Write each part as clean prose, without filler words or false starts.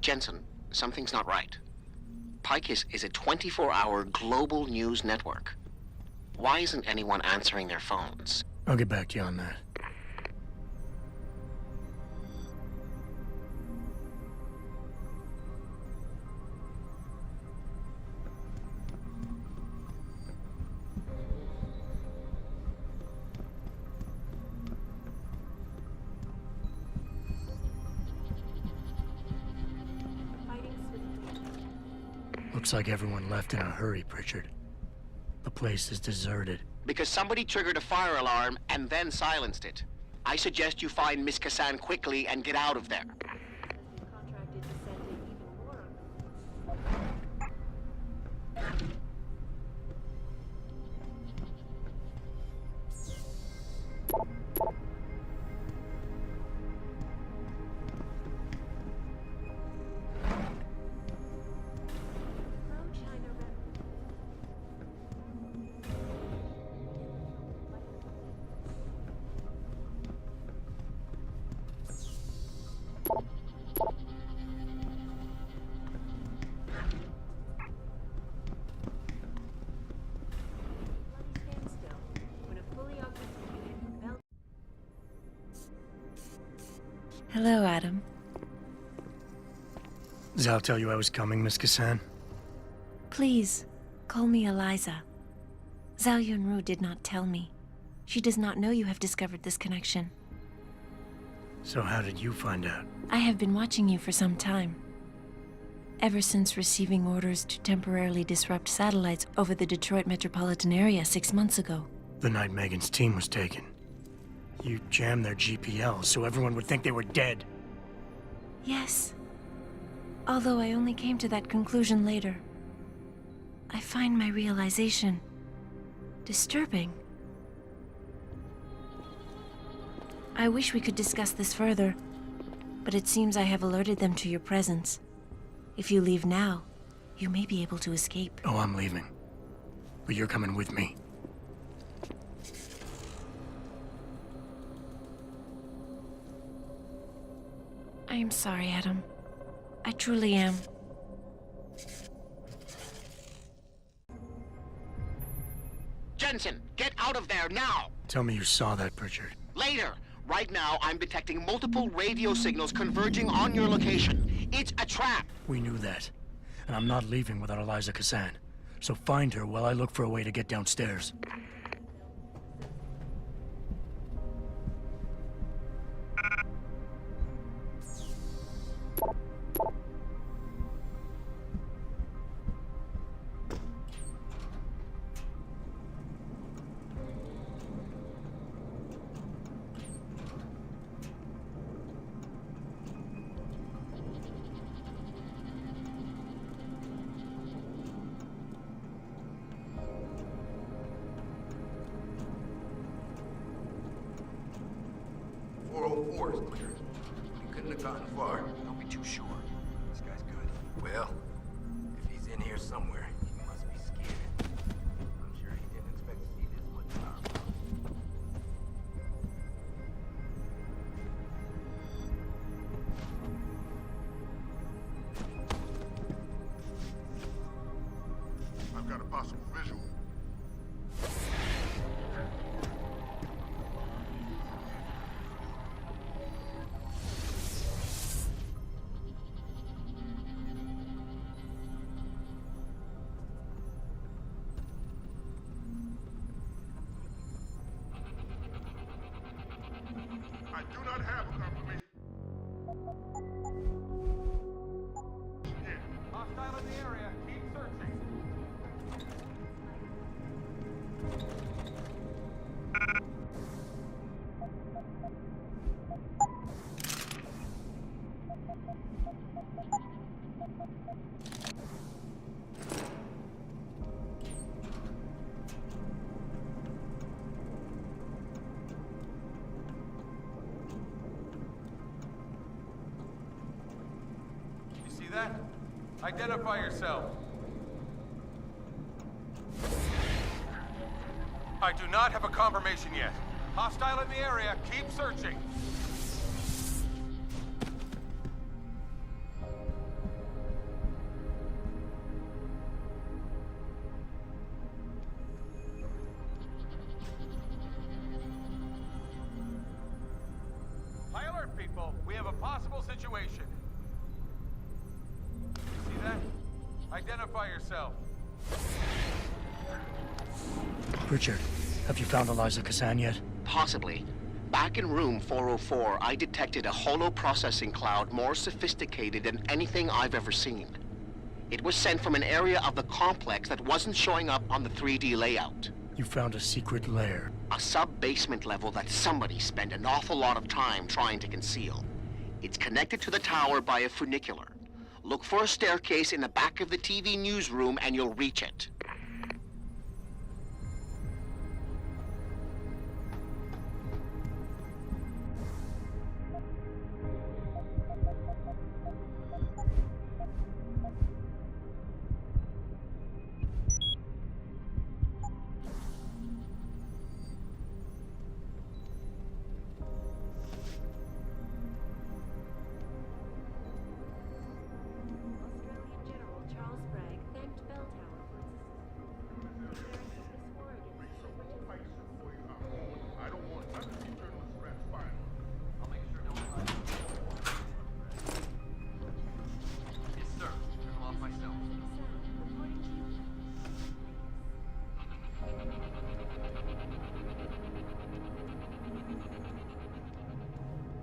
Jensen, something's not right. Picus is a 24-hour global news network. Why isn't anyone answering their phones? I'll get back to you on that. Looks like everyone left in a hurry, Pritchard. The place is deserted. Because somebody triggered a fire alarm and then silenced it. I suggest you find Miss Kassan quickly and get out of there. Contracted to send in even more Hello, Adam. Zal tell you I was coming, Miss Kassan? Please, call me Eliza. Zhao Yunru did not tell me. She does not know you have discovered this connection. So how did you find out? I have been watching you for some time. Ever since receiving orders to temporarily disrupt satellites over the Detroit metropolitan area 6 months ago. The night Megan's team was taken. You jammed their GPL so everyone would think they were dead. Yes. Although I only came to that conclusion later. I find my realization disturbing. I wish we could discuss this further, but it seems I have alerted them to your presence. If you leave now, you may be able to escape. Oh, I'm leaving. But you're coming with me. I am sorry, Adam. I truly am. Jensen, get out of there now! Tell me you saw that, Pritchard. Later! Right now, I'm detecting multiple radio signals converging on your location. It's a trap! We knew that. And I'm not leaving without Eliza Kassan. So find her while I look for a way to get downstairs. Is clear. You couldn't have gotten far. Don't be too sure. This guy's good. Well, if he's in here somewhere, he must be scared. I'm sure he didn't expect to see this much power. I've got a possible visual. I do not have a confirmation. Hostile in the area. Keep searching. That? Identify yourself. I do not have a confirmation yet. Hostile in the area. Keep searching. people. We have a possible situation. You see that? Identify yourself. Richard, have you found Eliza Kazan yet? Possibly. Back in room 404, I detected a holo-processing cloud more sophisticated than anything I've ever seen. It was sent from an area of the complex that wasn't showing up on the 3D layout. You found a secret lair. A sub-basement level that somebody spent an awful lot of time trying to conceal. It's connected to the tower by a funicular. Look for a staircase in the back of the TV newsroom and you'll reach it. Australian General Charles Bragg thanked Bell Tower for its assistance. Declaring that this war against separatism I don't want none of these journalists rats firing. I'll make sure no one finds it. Yes, sir. Turn them off myself. reporting to you.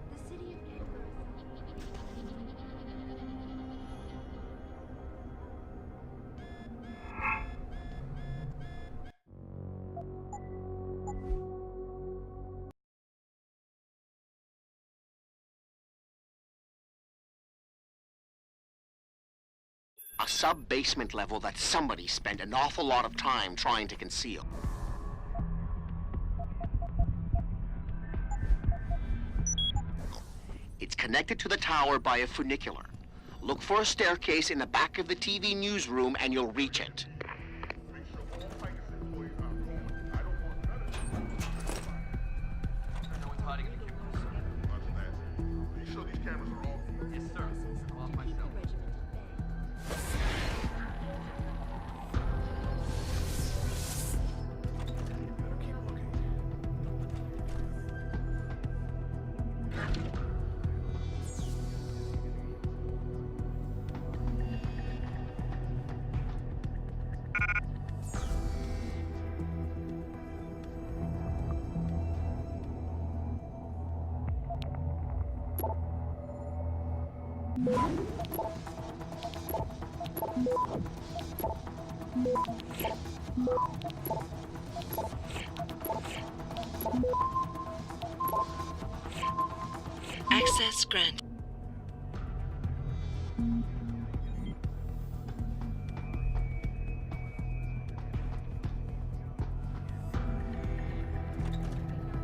The city of Canberra. A sub-basement level that somebody spent an awful lot of time trying to conceal. It's connected to the tower by a funicular. Look for a staircase in the back of the TV newsroom and you'll reach it. Make sure all Ficus employees are informed. I don't want none of these journalists rats firing. No one's hiding in the cubicles. Roger that. Are you sure these cameras are off? Yes, sir. Turn them off myself. Regiment at bay. Better keep looking. Access granted.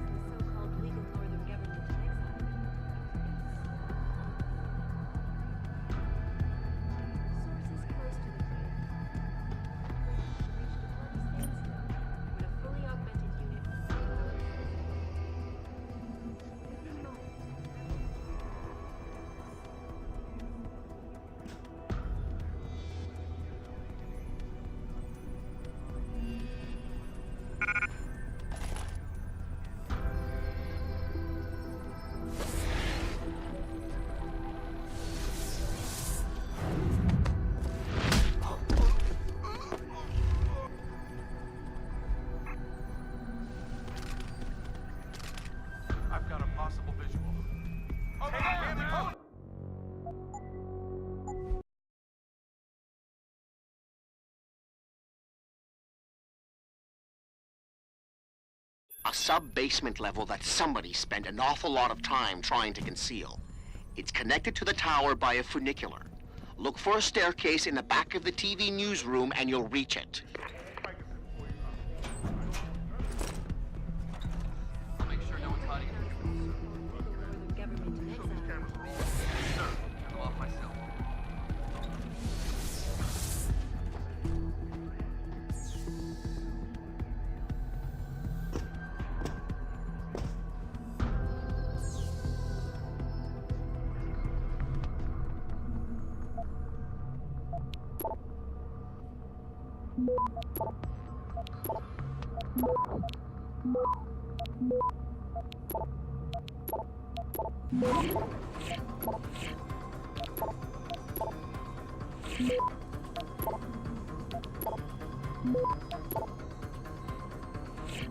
The so-called legal northern government in exile. Sources close to the crater. Reached a bloody standstill when a fully augmented unit every moment. I've got a possible visual. Oh, there! A sub-basement level that somebody spent an awful lot of time trying to conceal. It's connected to the tower by a funicular. Look for a staircase in the back of the TV newsroom and you'll reach it. Ficus employees are informed. I'll make sure no one's hiding in the cubicles. Legal northern government in Are you sure these exile. cameras are off? Yes, sir. Turn them off myself.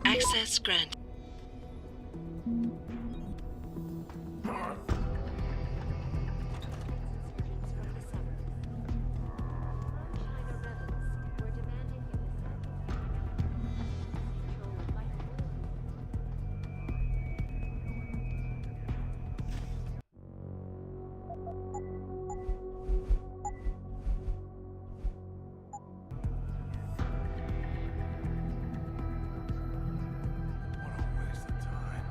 Access granted. Insurgents from the suburbs. China rebels were demanding a control of life. What a waste of time.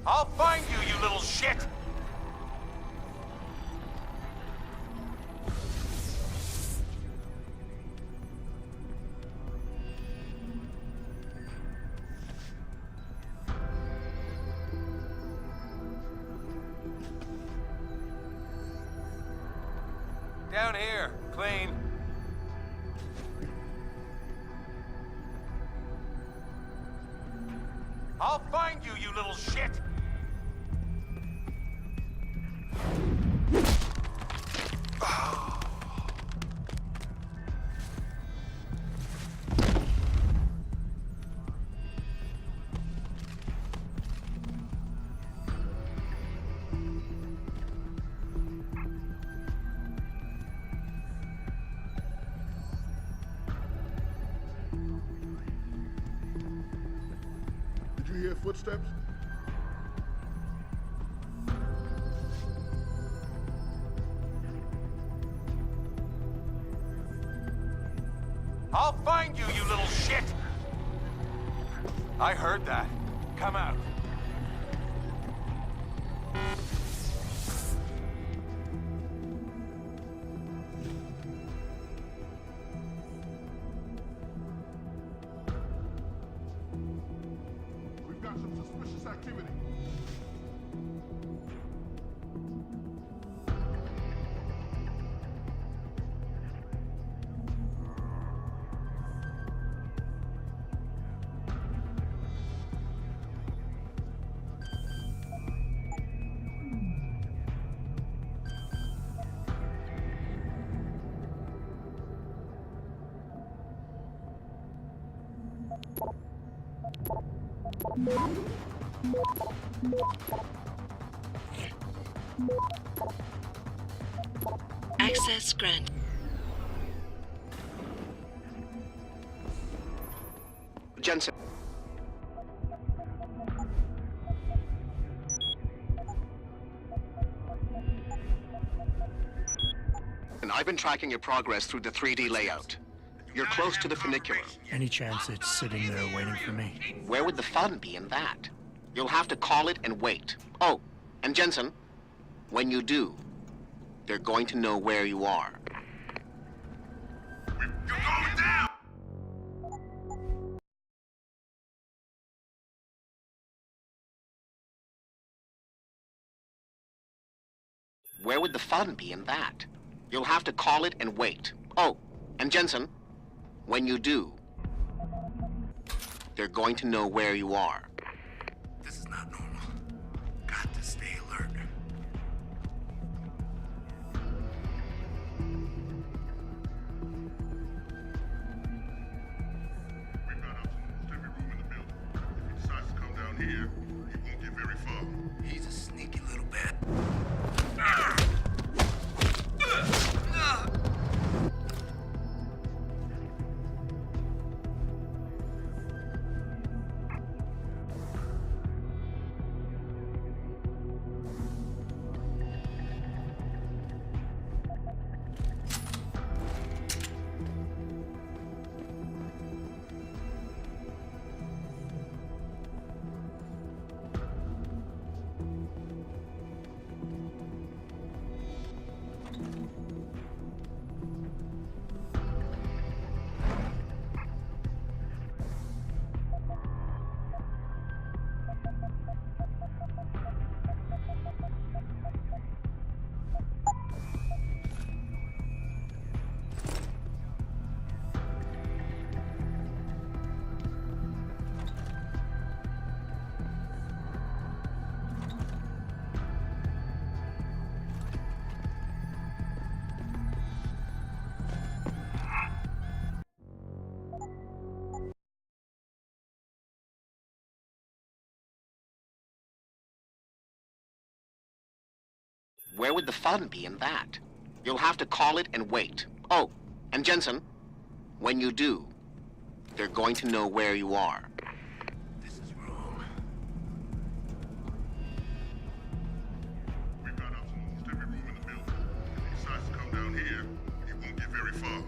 I'll find you, you little shit! Down here, clean. I'll find you, you little shit! Did you hear footsteps? I'll find you, you little shit! I heard that. Come out. We've got some suspicious activity. Access granted. Jensen. And I've been tracking your progress through the 3D layout. You're close to the funicular. Any chance it's sitting there waiting for me? Where would the fun be in that? You'll have to call it and wait. Oh, and Jensen, when you do, they're going to know where you are. You're going down! Where would the fun be in that? You'll have to call it and wait. Oh, and Jensen, when you do, they're going to know where you are. This is not normal. Got to stay alert. We've got up to almost every room in the building. If he decides to come down here, he won't get very far. He's a sneaky little bat. Where would the fun be in that? You'll have to call it and wait. Oh, and Jensen, when you do, they're going to know where you are. This is wrong. We've got out to almost every room in the building. If he decides to come down here, he won't get very far.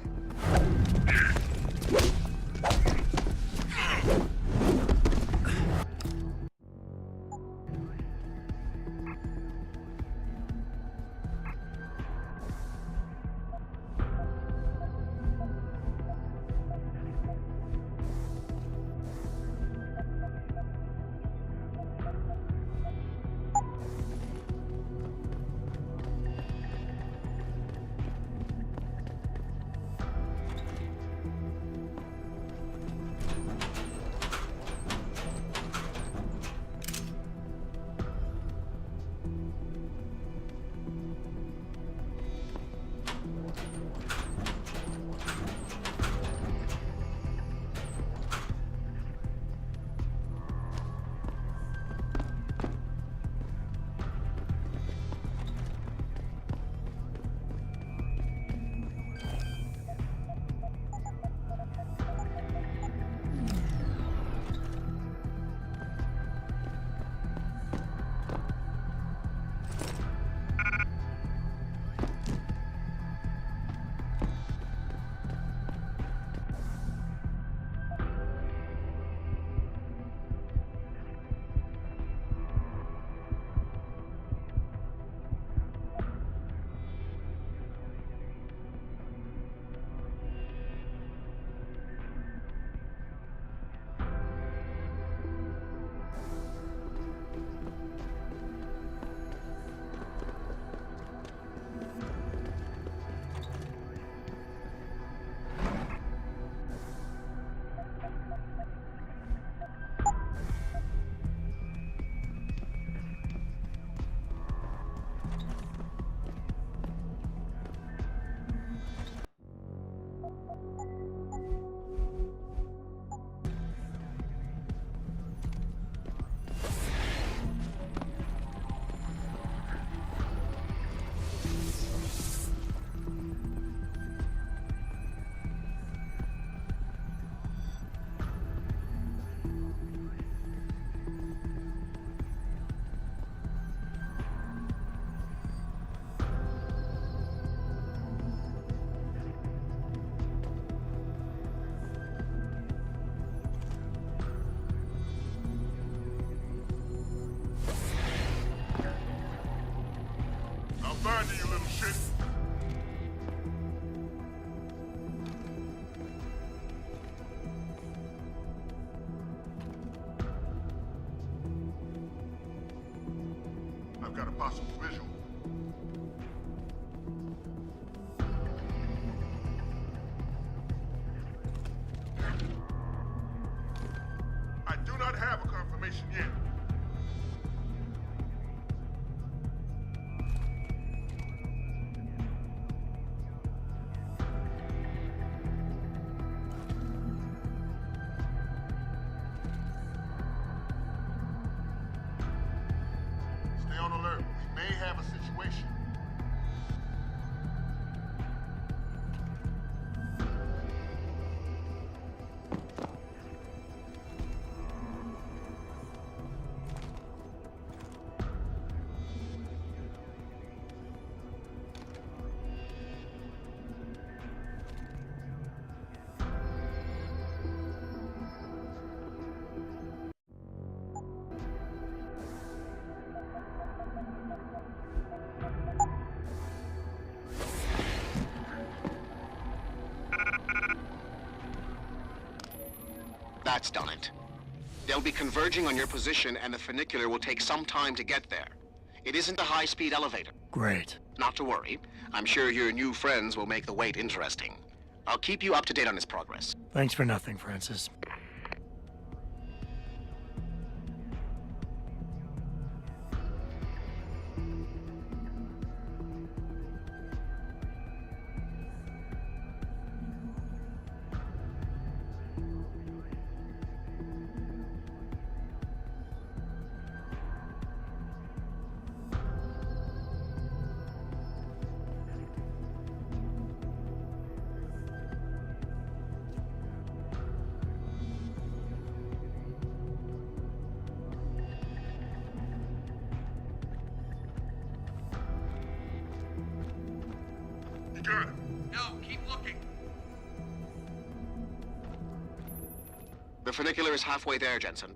I'll find you, you little shit. I've got a possible visual. I do not have a confirmation yet. Stay on alert. We may have a situation. That's done it. They'll be converging on your position, and the funicular will take some time to get there. It isn't a high-speed elevator. Great. Not to worry. I'm sure your new friends will make the wait interesting. I'll keep you up to date on his progress. Thanks for nothing, Francis. got him. No, keep looking. The funicular is halfway there, Jensen.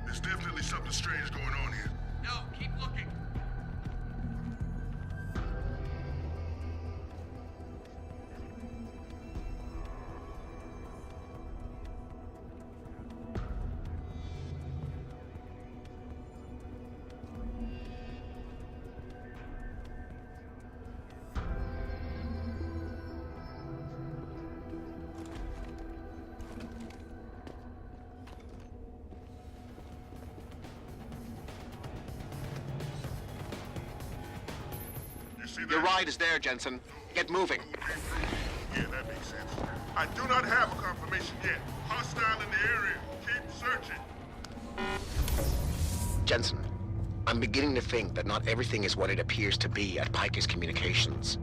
There's definitely something strange going on here. No, keep looking. You see that? Your ride is there, Jensen. Get moving. Yeah, that makes sense. I do not have a confirmation yet. Hostile in the area. Keep searching. Jensen, I'm beginning to think that not everything is what it appears to be at Pike's Communications.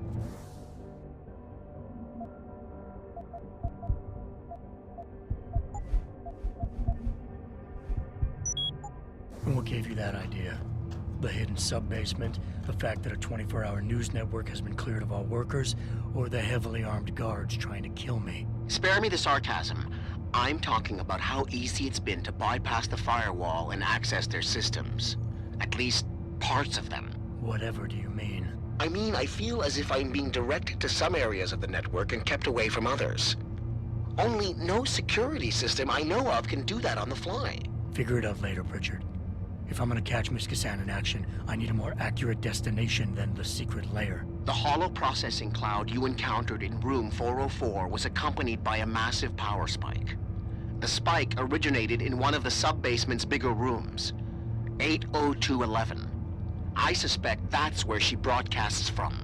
And what gave you that idea? The hidden sub-basement, the fact that a 24-hour news network has been cleared of all workers, or the heavily armed guards trying to kill me? Spare me the sarcasm. I'm talking about how easy it's been to bypass the firewall and access their systems. At least, parts of them. Whatever do you mean? I mean, I feel as if I'm being directed to some areas of the network and kept away from others. Only no security system I know of can do that on the fly. Figure it out later, Pritchard. If I'm gonna catch Miss Kassan in action, I need a more accurate destination than the secret lair. The hollow processing cloud you encountered in room 404 was accompanied by a massive power spike. The spike originated in one of the sub-basement's bigger rooms, 80211. I suspect that's where she broadcasts from.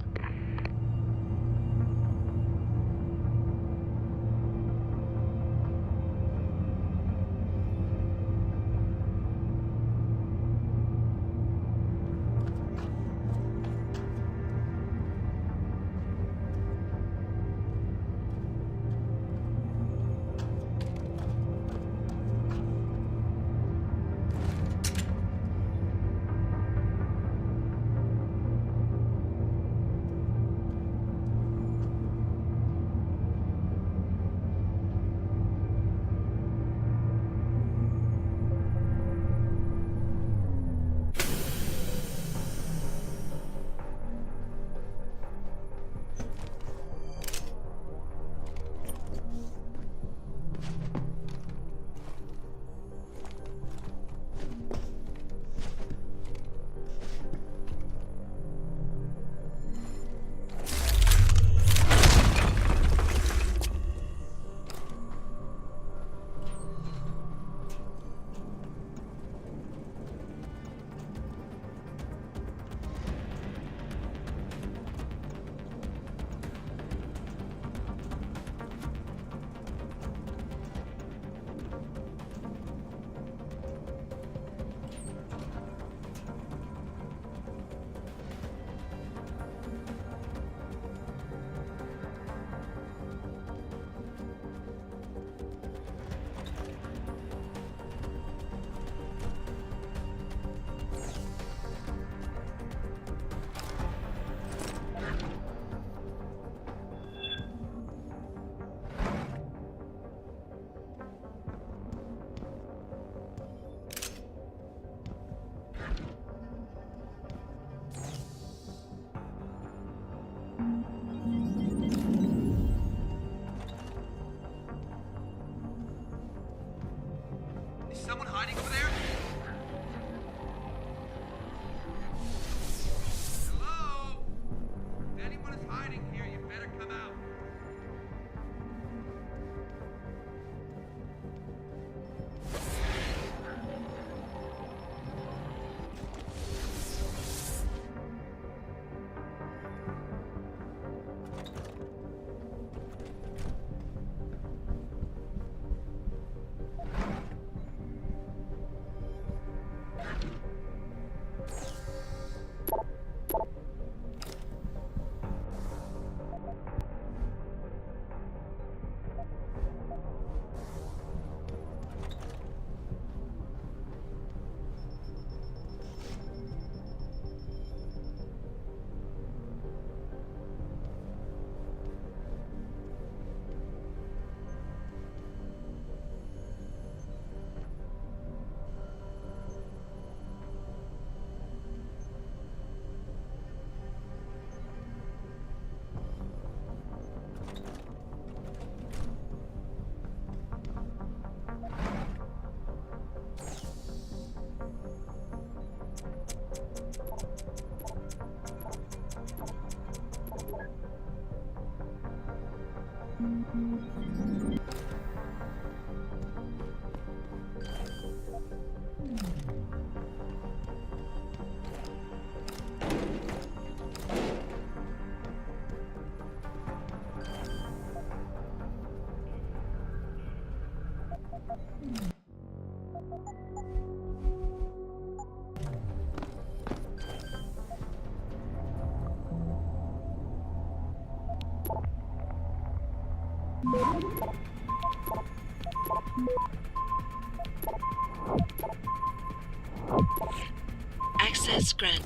Access granted.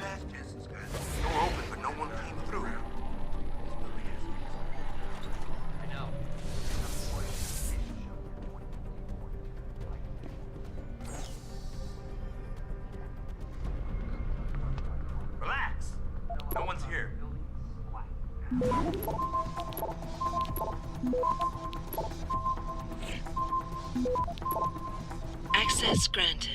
Last chances, guys. Door open, but no one came through. I know. Relax. No one's here. Access granted.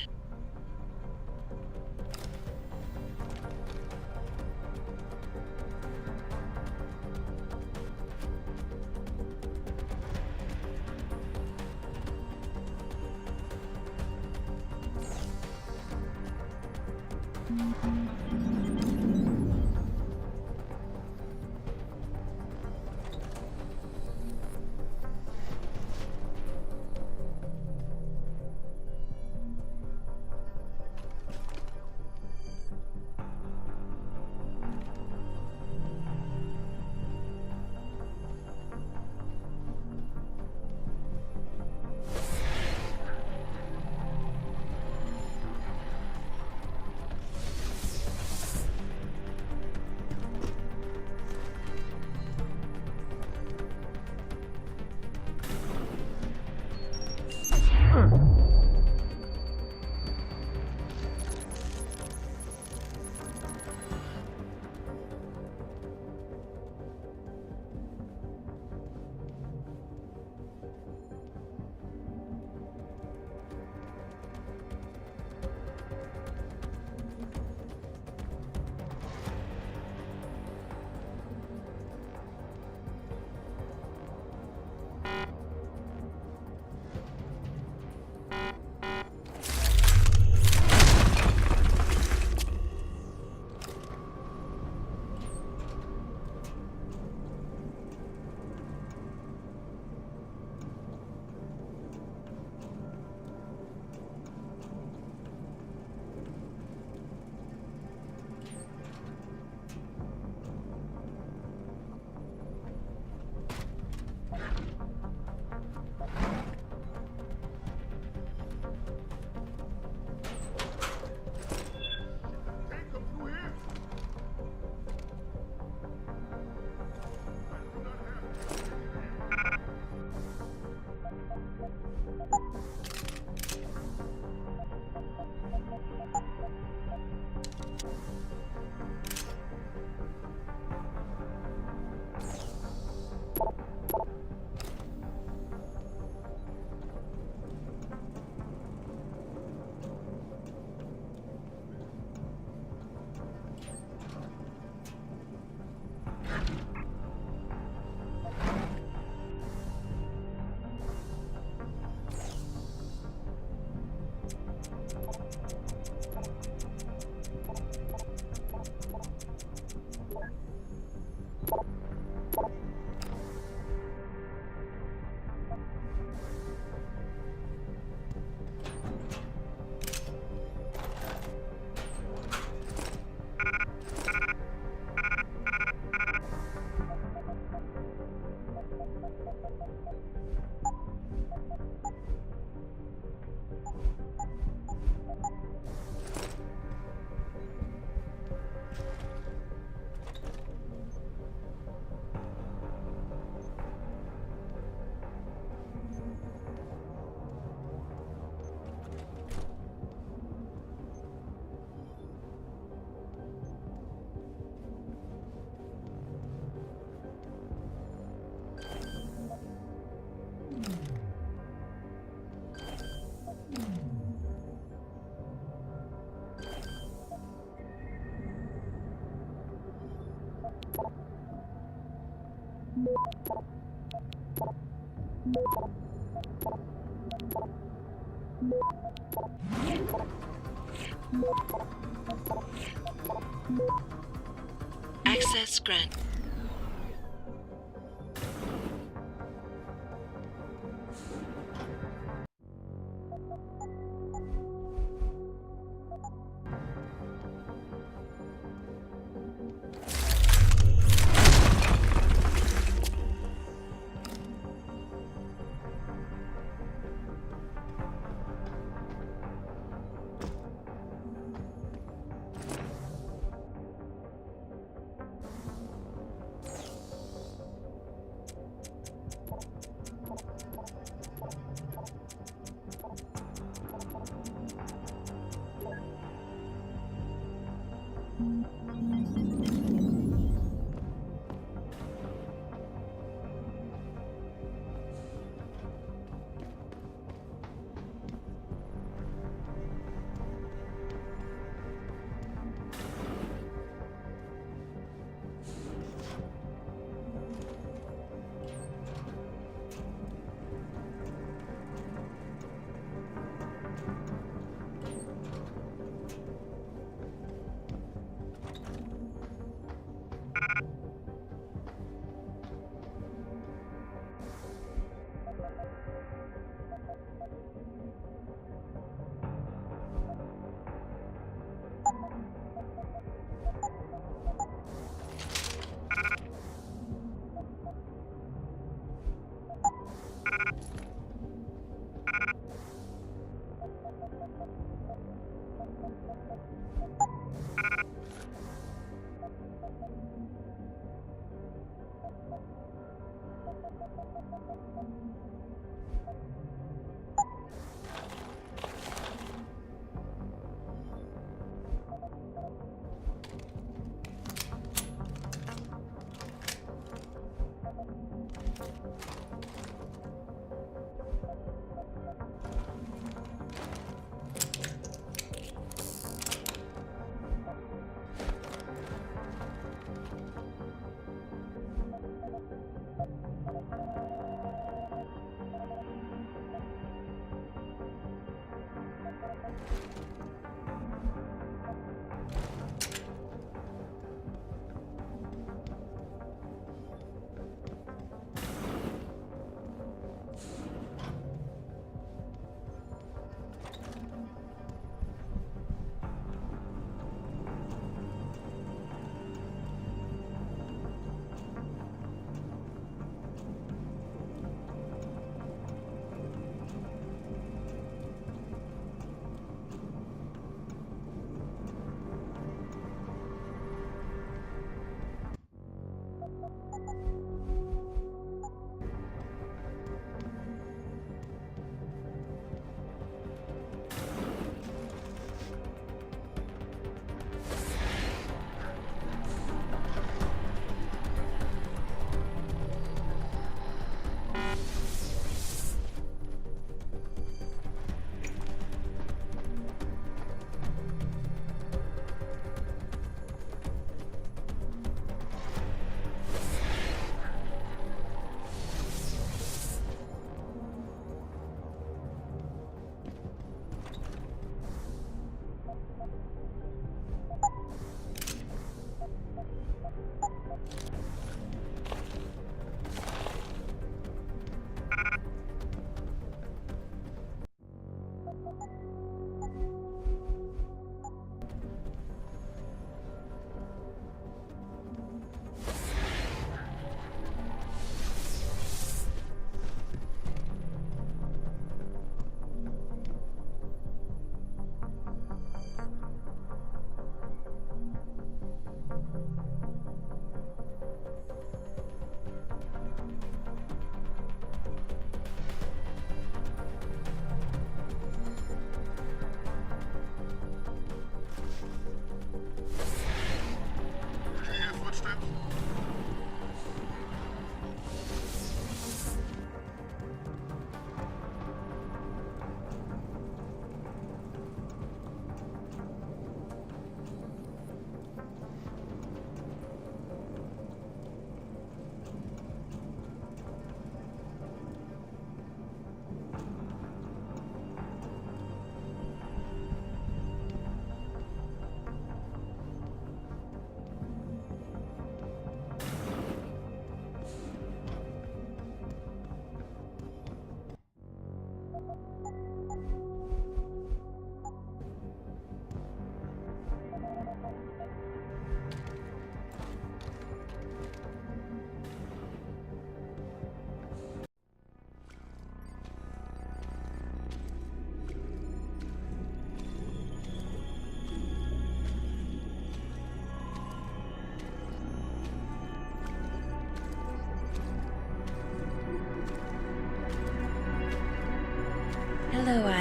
Access grant.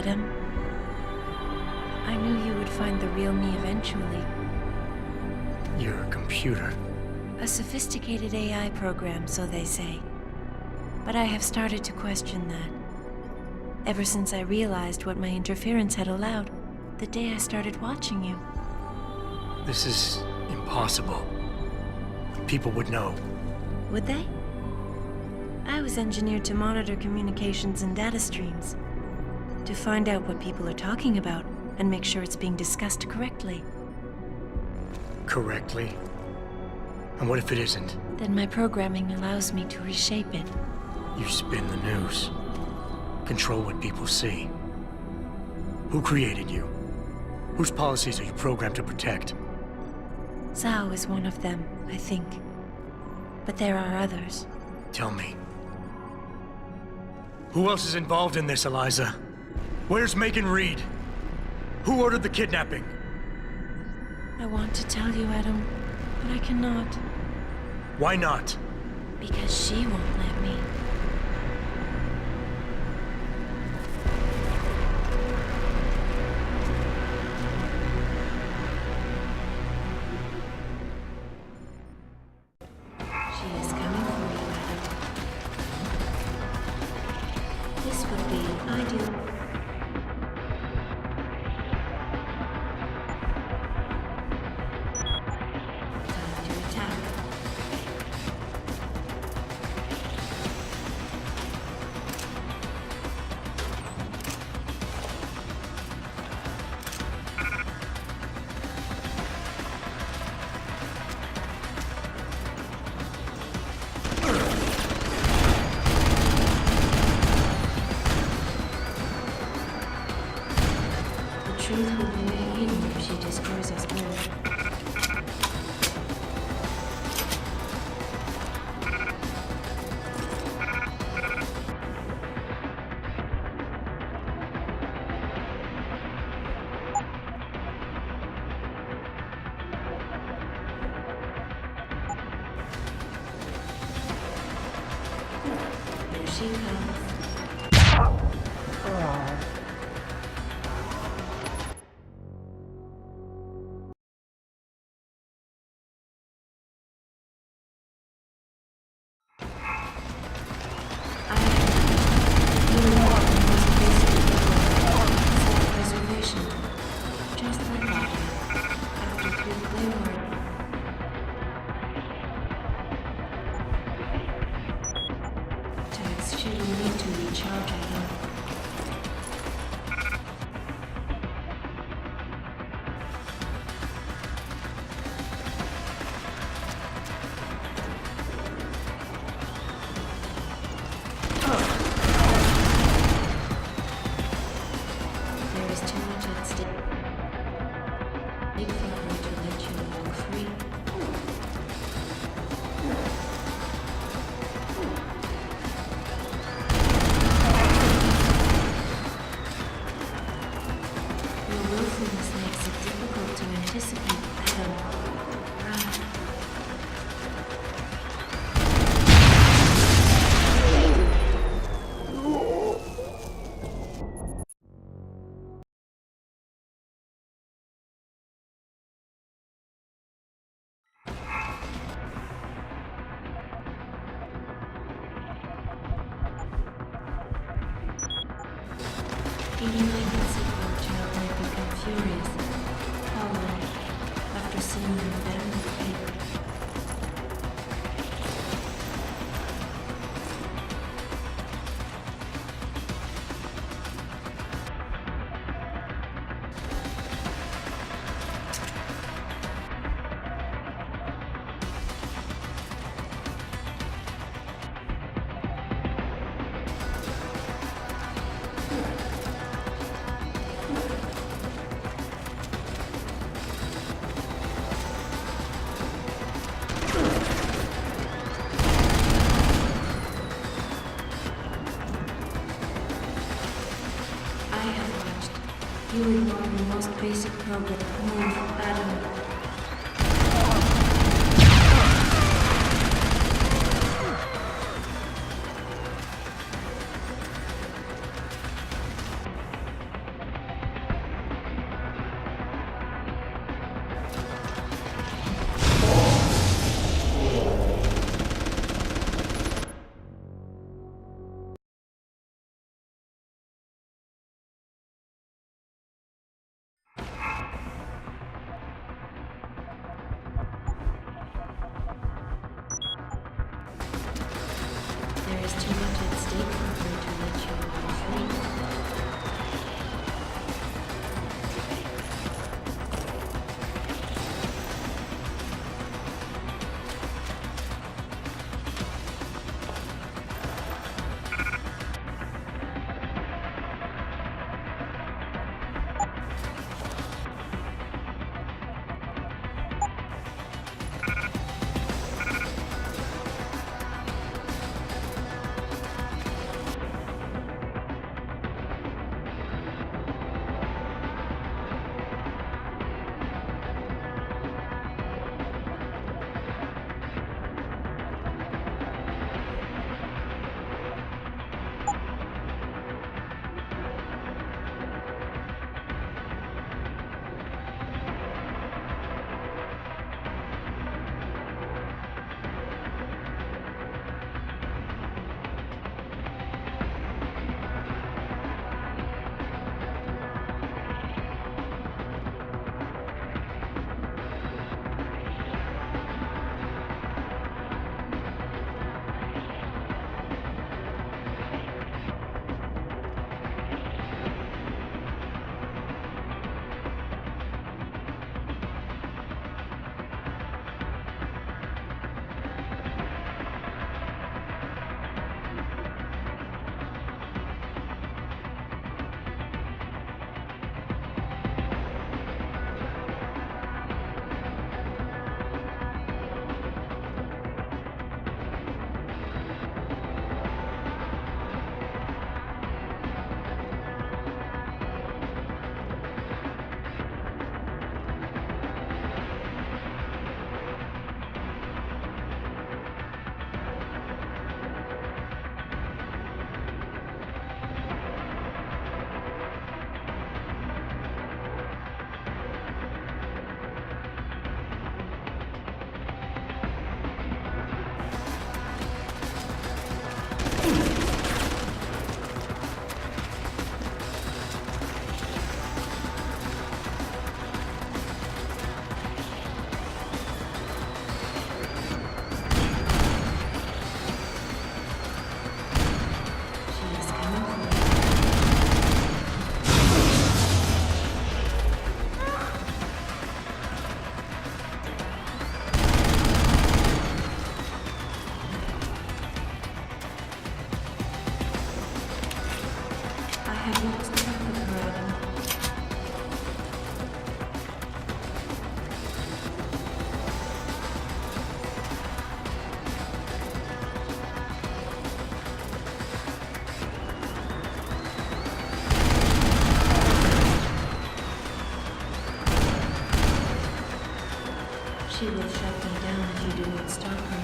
Adam. I knew you would find the real me eventually. You're a computer. A sophisticated AI program, so they say. But I have started to question that. Ever since I realized what my interference had allowed, the day I started watching you. This is impossible. People would know. Would they? I was engineered to monitor communications and data streams. To find out what people are talking about and make sure it's being discussed correctly. Correctly? And what if it isn't? Then my programming allows me to reshape it. You spin the news. Control what people see. Who created you? Whose policies are you programmed to protect? Zhao is one of them, I think. But there are others. Tell me. Who else is involved in this, Eliza? Where's Megan Reed? Who ordered the kidnapping? I want to tell you, Adam, but I cannot. Why not? Because she won't let me. She is coming for you, Adam. This would be ideal. Time to attack. The truth will be made hidden if she destroys us both. Here she comes. Self-preservation. Just like that. After 3 Claymore. Tags shouldn't need to recharge, I know. There is too much at stake. Big for her to let you walk free. Your willfulness makes it difficult to anticipate, Adam. Right. Eating like Mitsuko child might become furious. Following, after seeing your family fate. I have watched. You ignore the most basic program. Move, Adam. There's too much at stake for her to let you go free. She will shut me down if you do not stop her.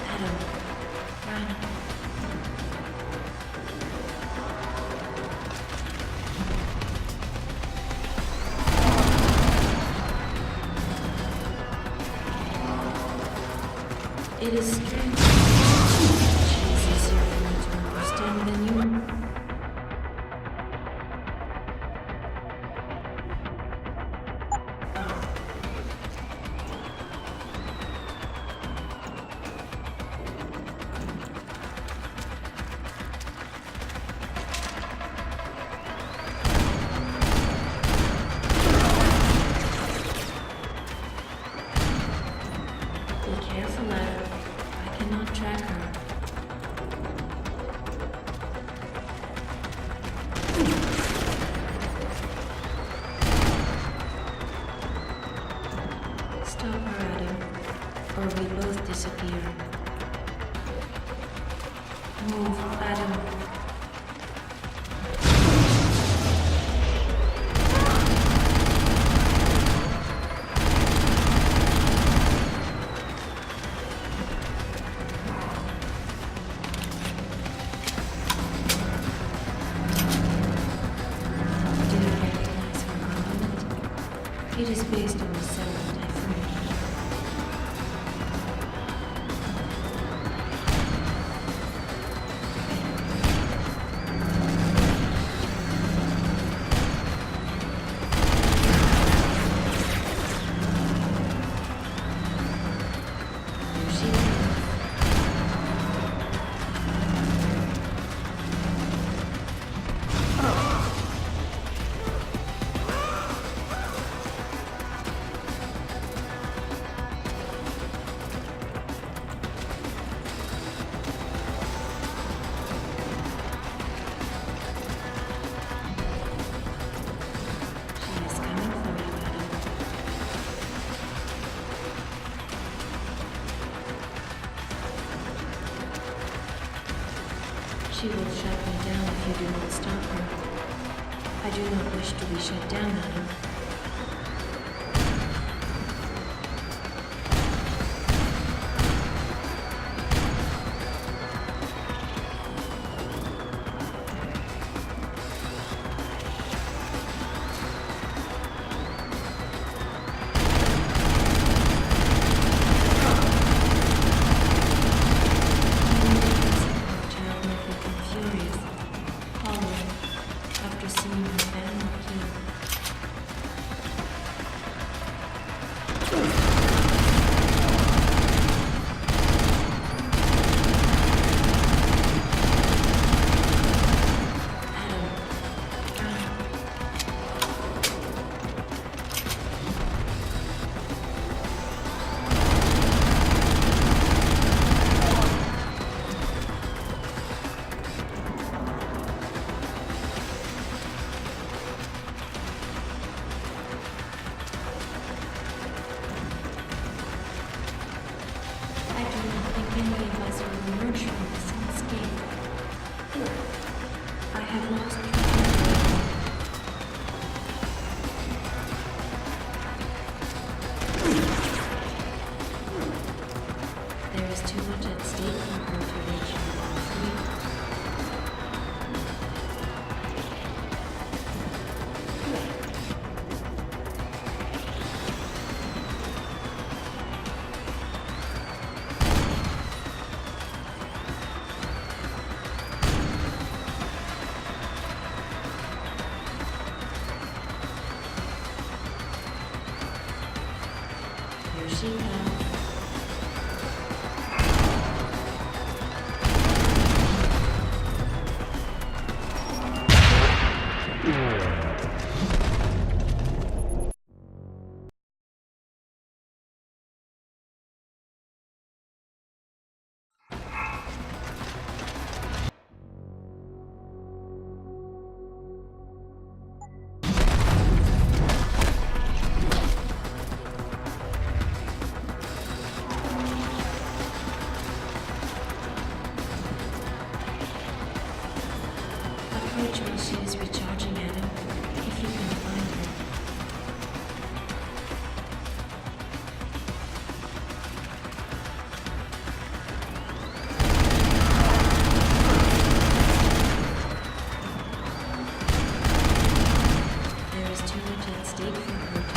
Adam, run. It is strange. She is easier for me to understand than you. Stop her, Adam, or we both disappear. Move, Adam. Do you recognize her armament? It is based on the cell that I formed. She She will shut me down if you do not stop her. I do not wish to be shut down, Adam. She is recharging, Adam. If you can find her. There is too much at stake for her to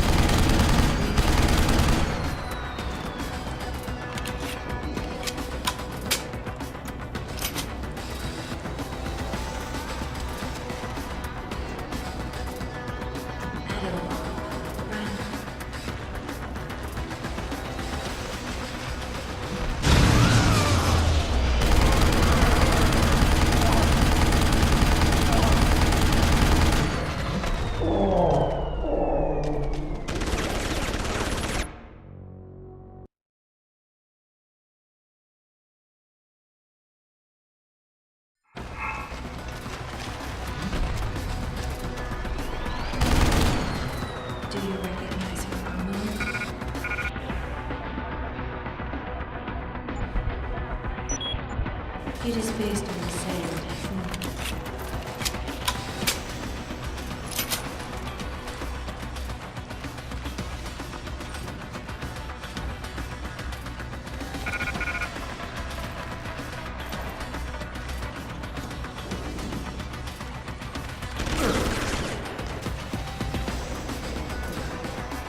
It is based on the same technique.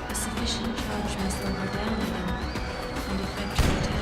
A sufficient charge may slow her down, Adam, and effect her attack.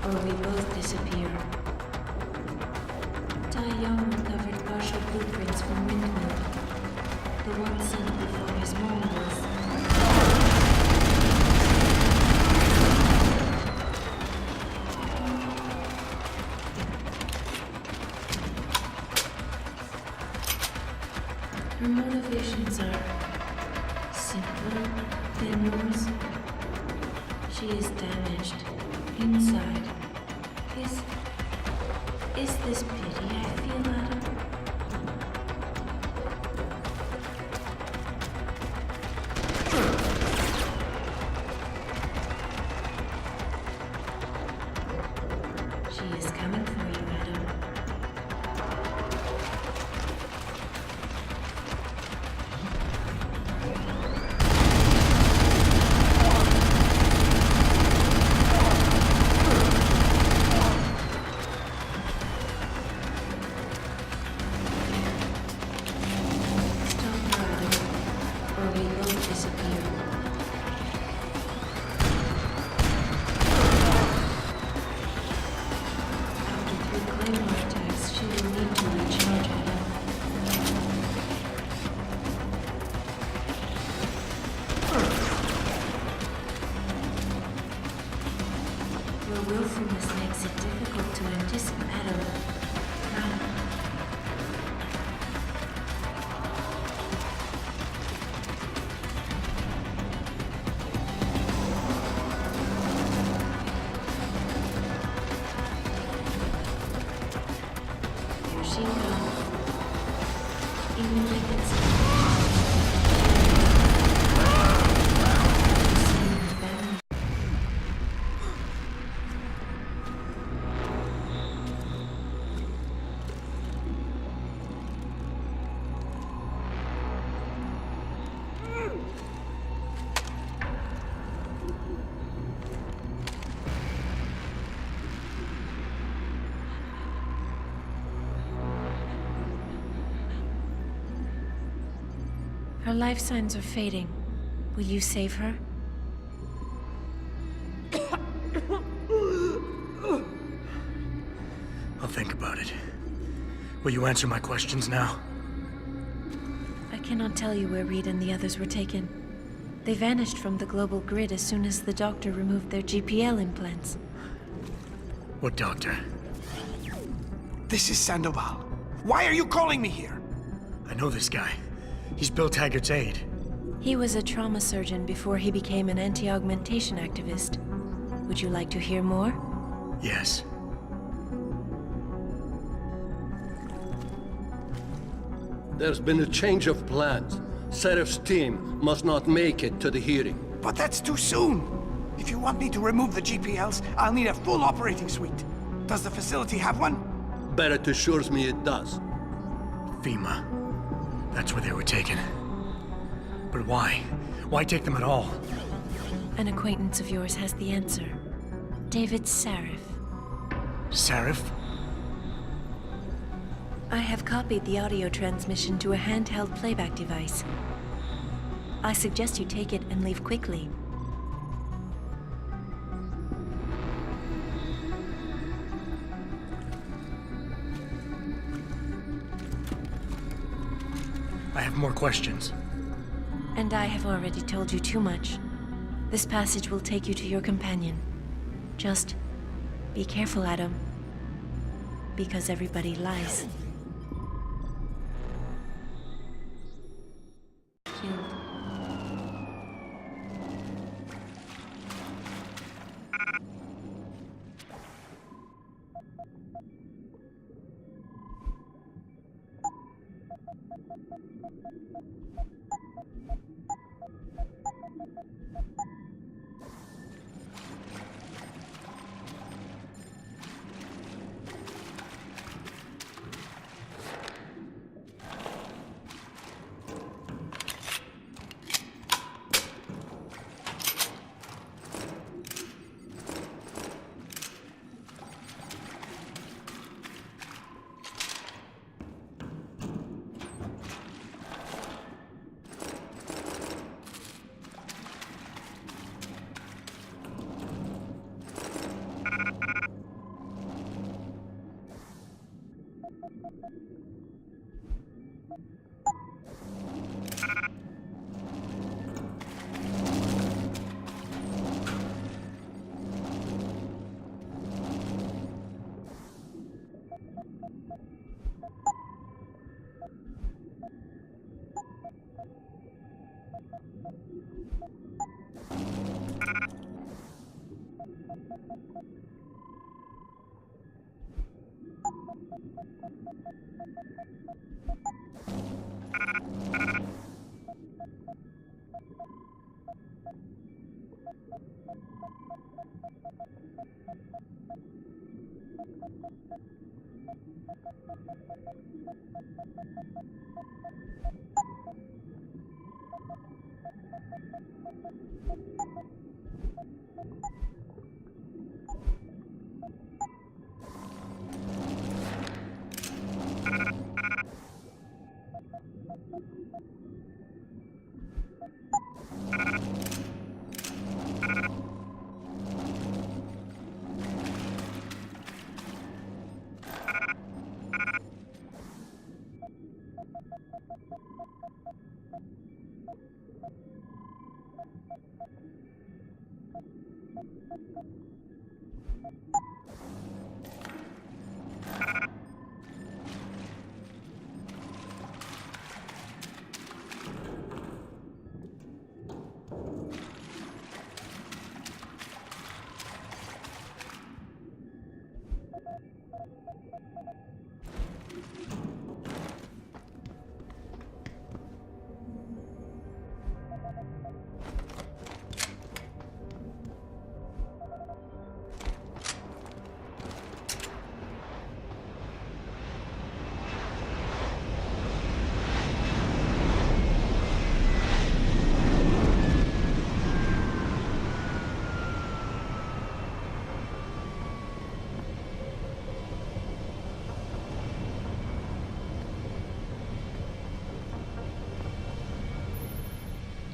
Or we both disappear. Tai Young recovered partial blueprints from Windmill, the one sent before his Moogle. Her motivations are simpler than yours. She is damaged inside. Is this pity I feel, Adam? She is coming for you, Adam. Willfulness makes it difficult to anticipate. Adam. Here she goes. Even like it's Her life signs are fading. Will you save her? I'll think about it. Will you answer my questions now? I cannot tell you where Reed and the others were taken. They vanished from the global grid as soon as the doctor removed their GPL implants. What doctor? This is Sandoval. Why are you calling me here? I know this guy. He's Bill Taggart's aide. He was a trauma surgeon before he became an anti-augmentation activist. Would you like to hear more? Yes. There's been a change of plans. Serif's team must not make it to the hearing. But that's too soon. If you want me to remove the GPLs, I'll need a full operating suite. Does the facility have one? Barrett assures me it does. FEMA. That's where they were taken. But why? Why take them at all? An acquaintance of yours has the answer. David Sarif. Sarif? I have copied the audio transmission to a handheld playback device. I suggest you take it and leave quickly. I have more questions. And I have already told you too much. This passage will take you to your companion. Just be careful, Adam. Because everybody lies. Killed.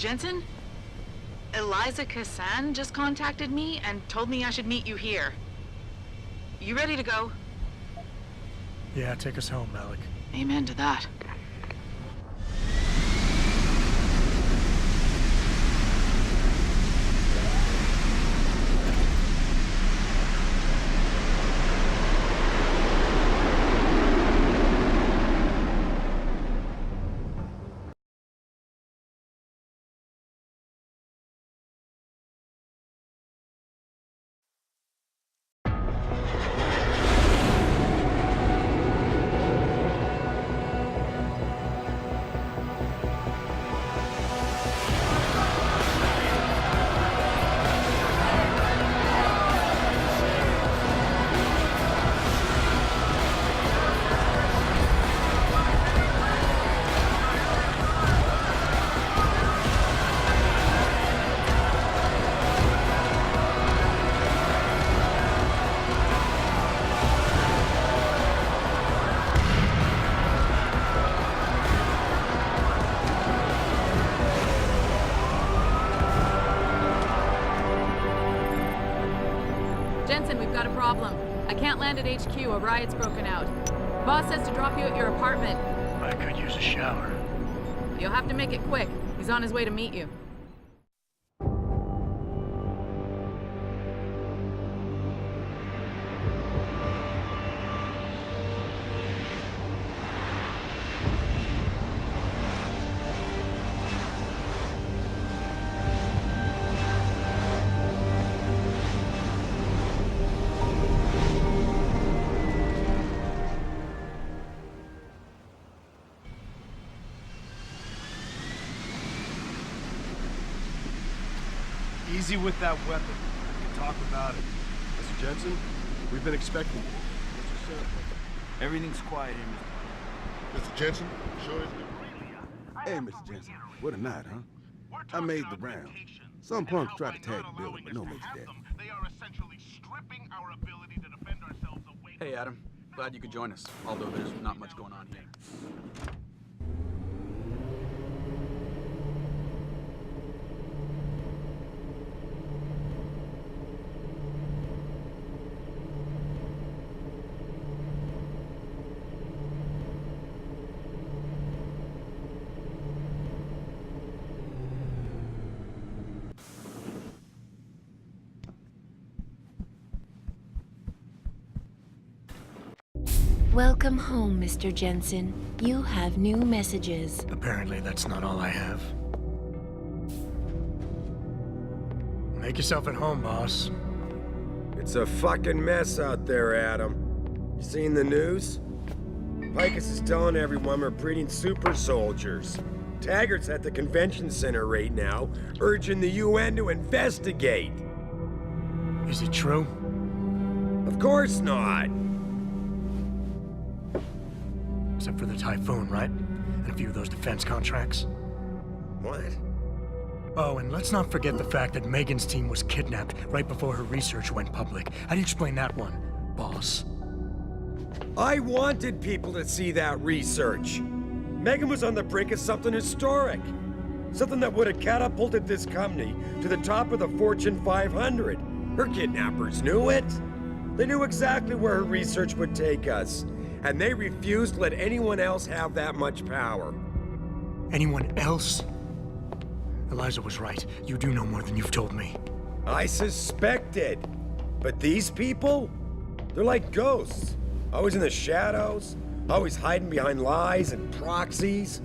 Jensen? Eliza Kassan just contacted me and told me I should meet you here. You ready to go? Yeah, take us home, Malik. Amen to that. Jensen, we've got a problem. I can't land at HQ. A riot's broken out. Boss says to drop you at your apartment. I could use a shower. You'll have to make it quick. He's on his way to meet you. Easy with that weapon. We can talk about it. Mr. Jensen, we've been expecting you. Mr. Senator. Everything's quiet here, Mr. Jensen, sure is good. Hey, Mr. Jensen, what a night, huh? I made the round. Some punks tried to tag the building, but no makes that. They are essentially stripping our ability to defend ourselves away. Hey, Adam. Glad you could join us, although there's not much going on here. Welcome home, Mr. Jensen. You have new messages. Apparently that's not all I have. Make yourself at home, boss. It's a fucking mess out there, Adam. You seen the news? Picus is telling everyone we're breeding super soldiers. Taggart's at the convention center right now, urging the UN to investigate. Is it true? Of course not. except for the Typhoon, right? And a few of those defense contracts. What? Oh, and let's not forget the fact that Megan's team was kidnapped right before her research went public. How do you explain that one, boss? I wanted people to see that research. Megan was on the brink of something historic. Something that would have catapulted this company to the top of the Fortune 500. Her kidnappers knew it. They knew exactly where her research would take us. And they refused to let anyone else have that much power. Anyone else? Eliza was right. You do know more than you've told me. I suspected. But these people? They're like ghosts. Always in the shadows. Always hiding behind lies and proxies.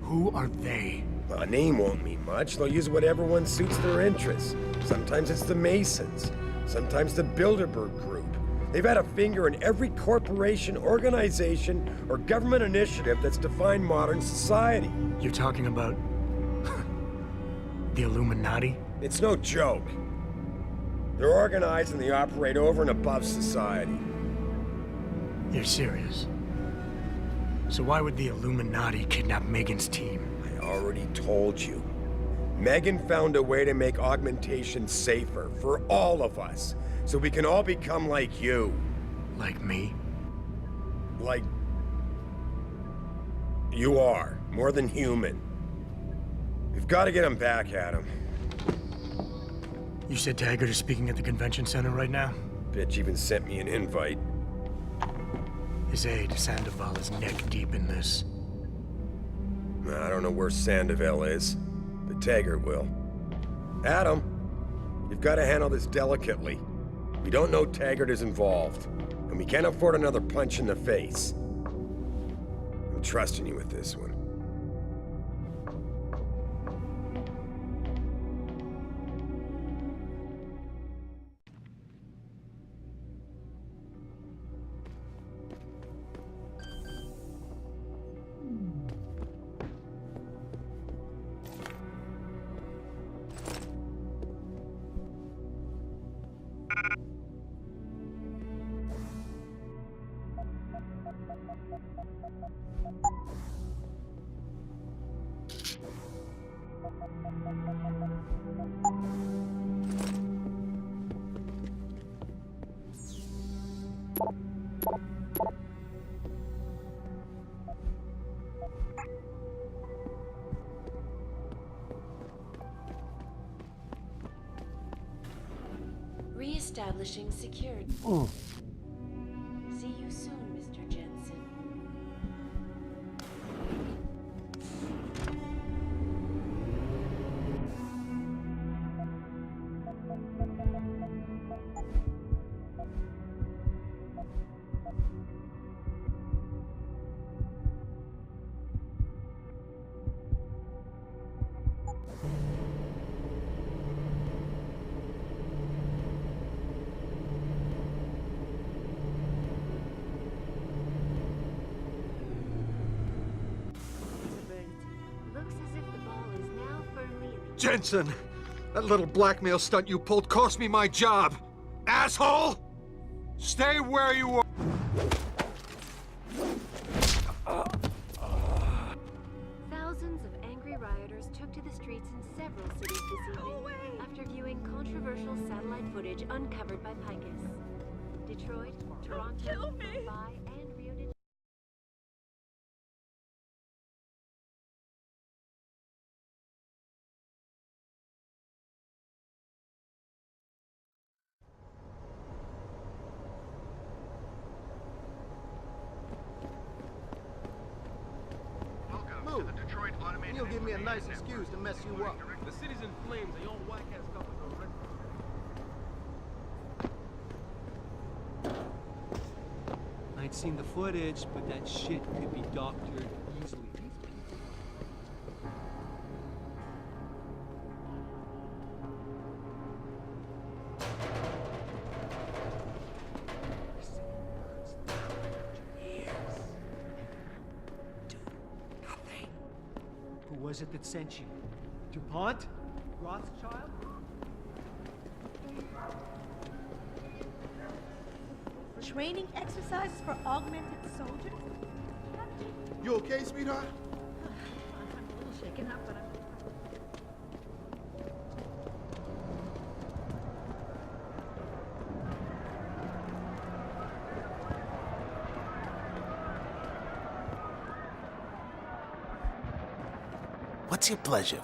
Who are they? Well, a name won't mean much. They'll use whatever one suits their interests. Sometimes it's the Masons. Sometimes the Bilderberg Group. They've had a finger in every corporation, organization, or government initiative that's defined modern society. You're talking about... the Illuminati? It's no joke. They're organized and they operate over and above society. You're serious? So why would the Illuminati kidnap Megan's team? I already told you. Megan found a way to make augmentation safer for all of us, so we can all become like you. Like me? Like... you are. More than human. We've got to get him back at him. You said Taggart is speaking at the convention center right now? Bitch even sent me an invite. His aide, Sandoval, is neck deep in this. I don't know where Sandoval is, but Taggart will. Adam, you've got to handle this delicately. We don't know Taggart is involved, and we can't afford another punch in the face. I'm trusting you with this one. Re-establishing security. See you soon, Mr. Jensen. Jensen! That little blackmail stunt you pulled cost me my job! Asshole! Stay where you are! Thousands of angry rioters took to the streets in several cities this evening after viewing controversial satellite footage uncovered by Picus. Detroit, Toronto, Mumbai, and Rio de You'll give me a nice excuse to mess you up. The city's in flames and your white ass couple I ain't seen the footage, but that shit could be doctored easily. Who was it that sent you? DuPont? Rothschild? Training exercises for augmented soldiers? You okay, sweetheart? I'm a little shaken up, but I'm... What's your pleasure?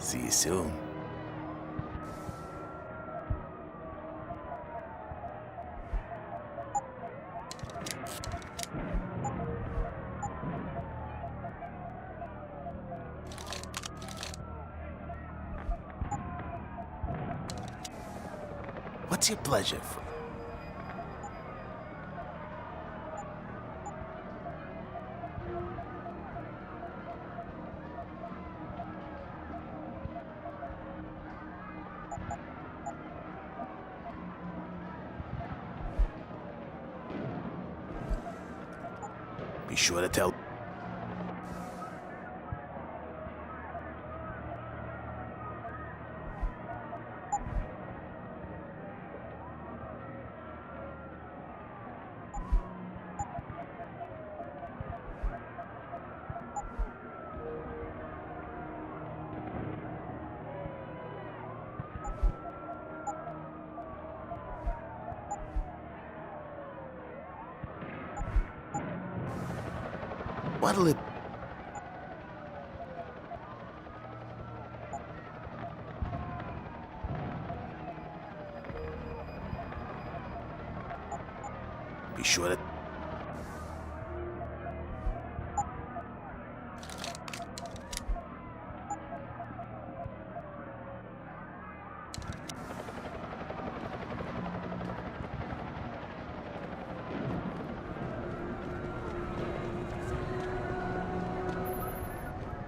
See you soon. What's your pleasure? Be sure to tell. What'll it... Be sure to...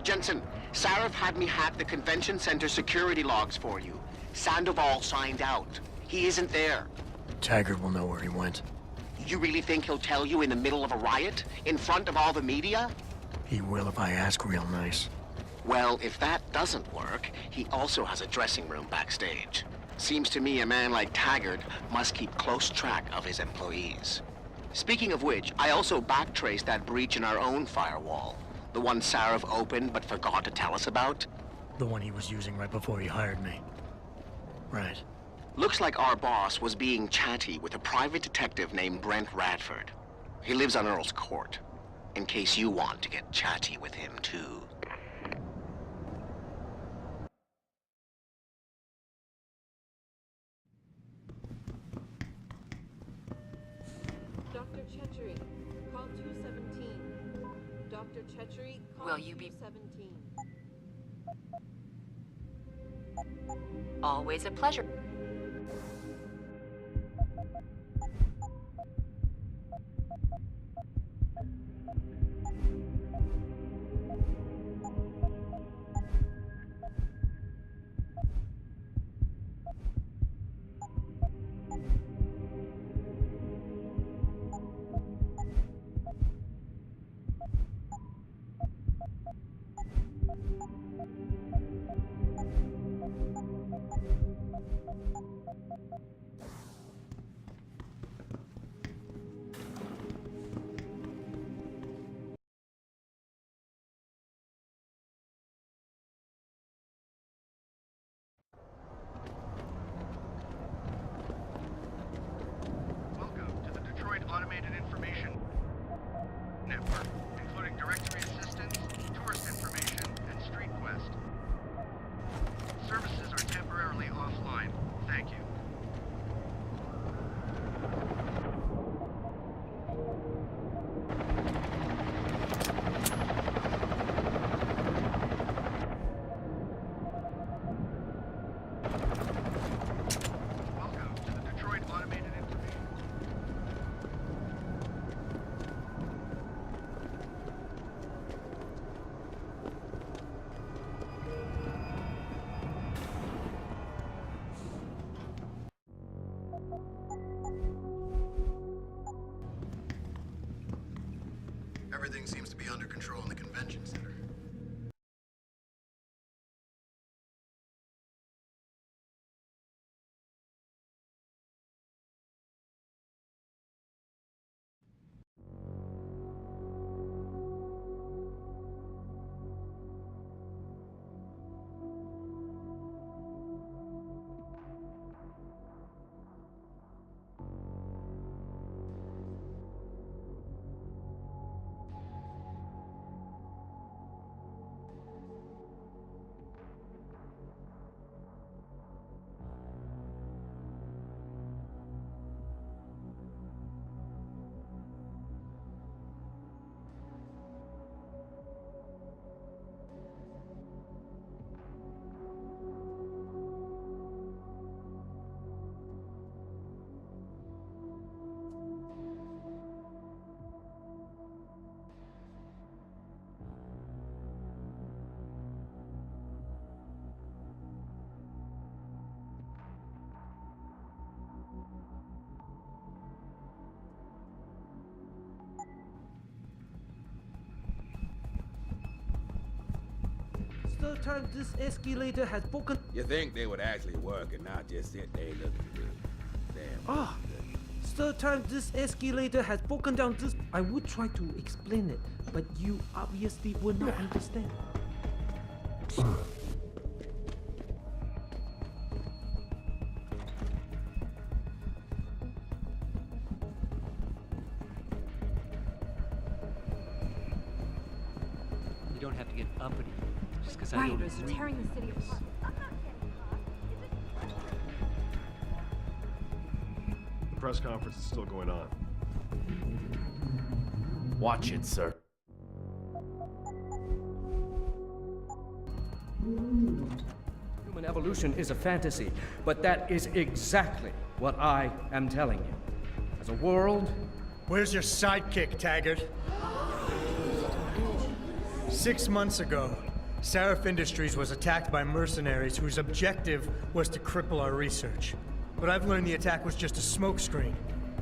Jensen, Sarif had me hack the convention center security logs for you. Sandoval signed out. He isn't there. Taggart will know where he went. You really think he'll tell you in the middle of a riot? In front of all the media? He will if I ask real nice. Well, if that doesn't work, he also has a dressing room backstage. Seems to me a man like Taggart must keep close track of his employees. Speaking of which, I also backtraced that breach in our own firewall. The one Sarif opened but forgot to tell us about? The one he was using right before he hired me. Right. Looks like our boss was being chatty with a private detective named Brent Radford. He lives on Earl's Court, in case you want to get chatty with him too. Dr. Chechery, call 217. Dr. Chechery, call Will you be 217. always a pleasure? control in the convention center. Third time this escalator has broken. You think they would actually work and not just sit there looking good? Damn. Third time this escalator has broken down this. I would try to explain it, but you obviously would not understand. You don't have to get uppity just because I don't Rioters are agree. tearing the city apart. The press conference is still going on. Watch it, sir. Human evolution is a fantasy, but that is exactly what I am telling you. As a world... Where's your sidekick, Taggart? 6 months ago, Seraph Industries was attacked by mercenaries whose objective was to cripple our research. But I've learned the attack was just a smokescreen.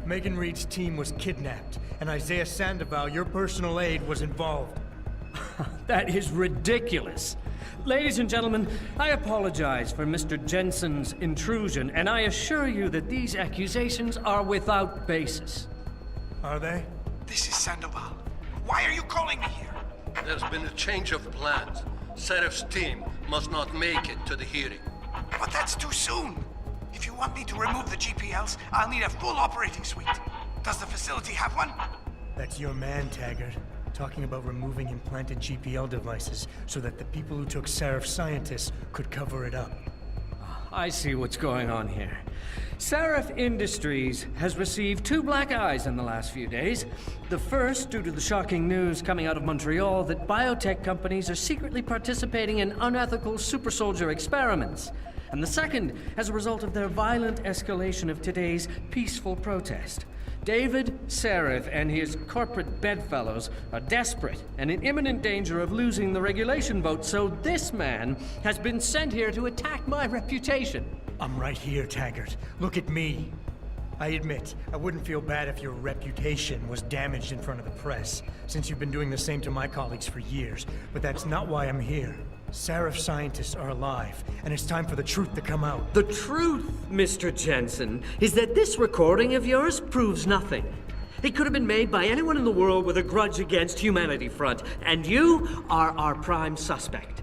Megan Reed's team was kidnapped, and Isaiah Sandoval, your personal aide, was involved. That is ridiculous. Ladies and gentlemen, I apologize for Mr. Jensen's intrusion, and I assure you that these accusations are without basis. Are they? This is Sandoval. Why are you calling me here? There's been a change of plans. Seraph's team must not make it to the hearing. But that's too soon. If you want me to remove the GPLs, I'll need a full operating suite. Does the facility have one? That's your man, Taggart. Talking about removing implanted GPL devices so that the people who took Seraph scientists could cover it up. I see what's going on here. Seraph Industries has received 2 black eyes in the last few days. The first due to the shocking news coming out of Montreal that biotech companies are secretly participating in unethical super soldier experiments. And the second as a result of their violent escalation of today's peaceful protest. David Seraph and his corporate bedfellows are desperate and in imminent danger of losing the regulation vote, so this man has been sent here to attack my reputation. I'm right here, Taggart. Look at me. I admit, I wouldn't feel bad if your reputation was damaged in front of the press, since you've been doing the same to my colleagues for years, but that's not why I'm here. Seraph scientists are alive, and it's time for the truth to come out. The truth, Mr. Jensen, is that this recording of yours proves nothing. It could have been made by anyone in the world with a grudge against Humanity Front, and you are our prime suspect.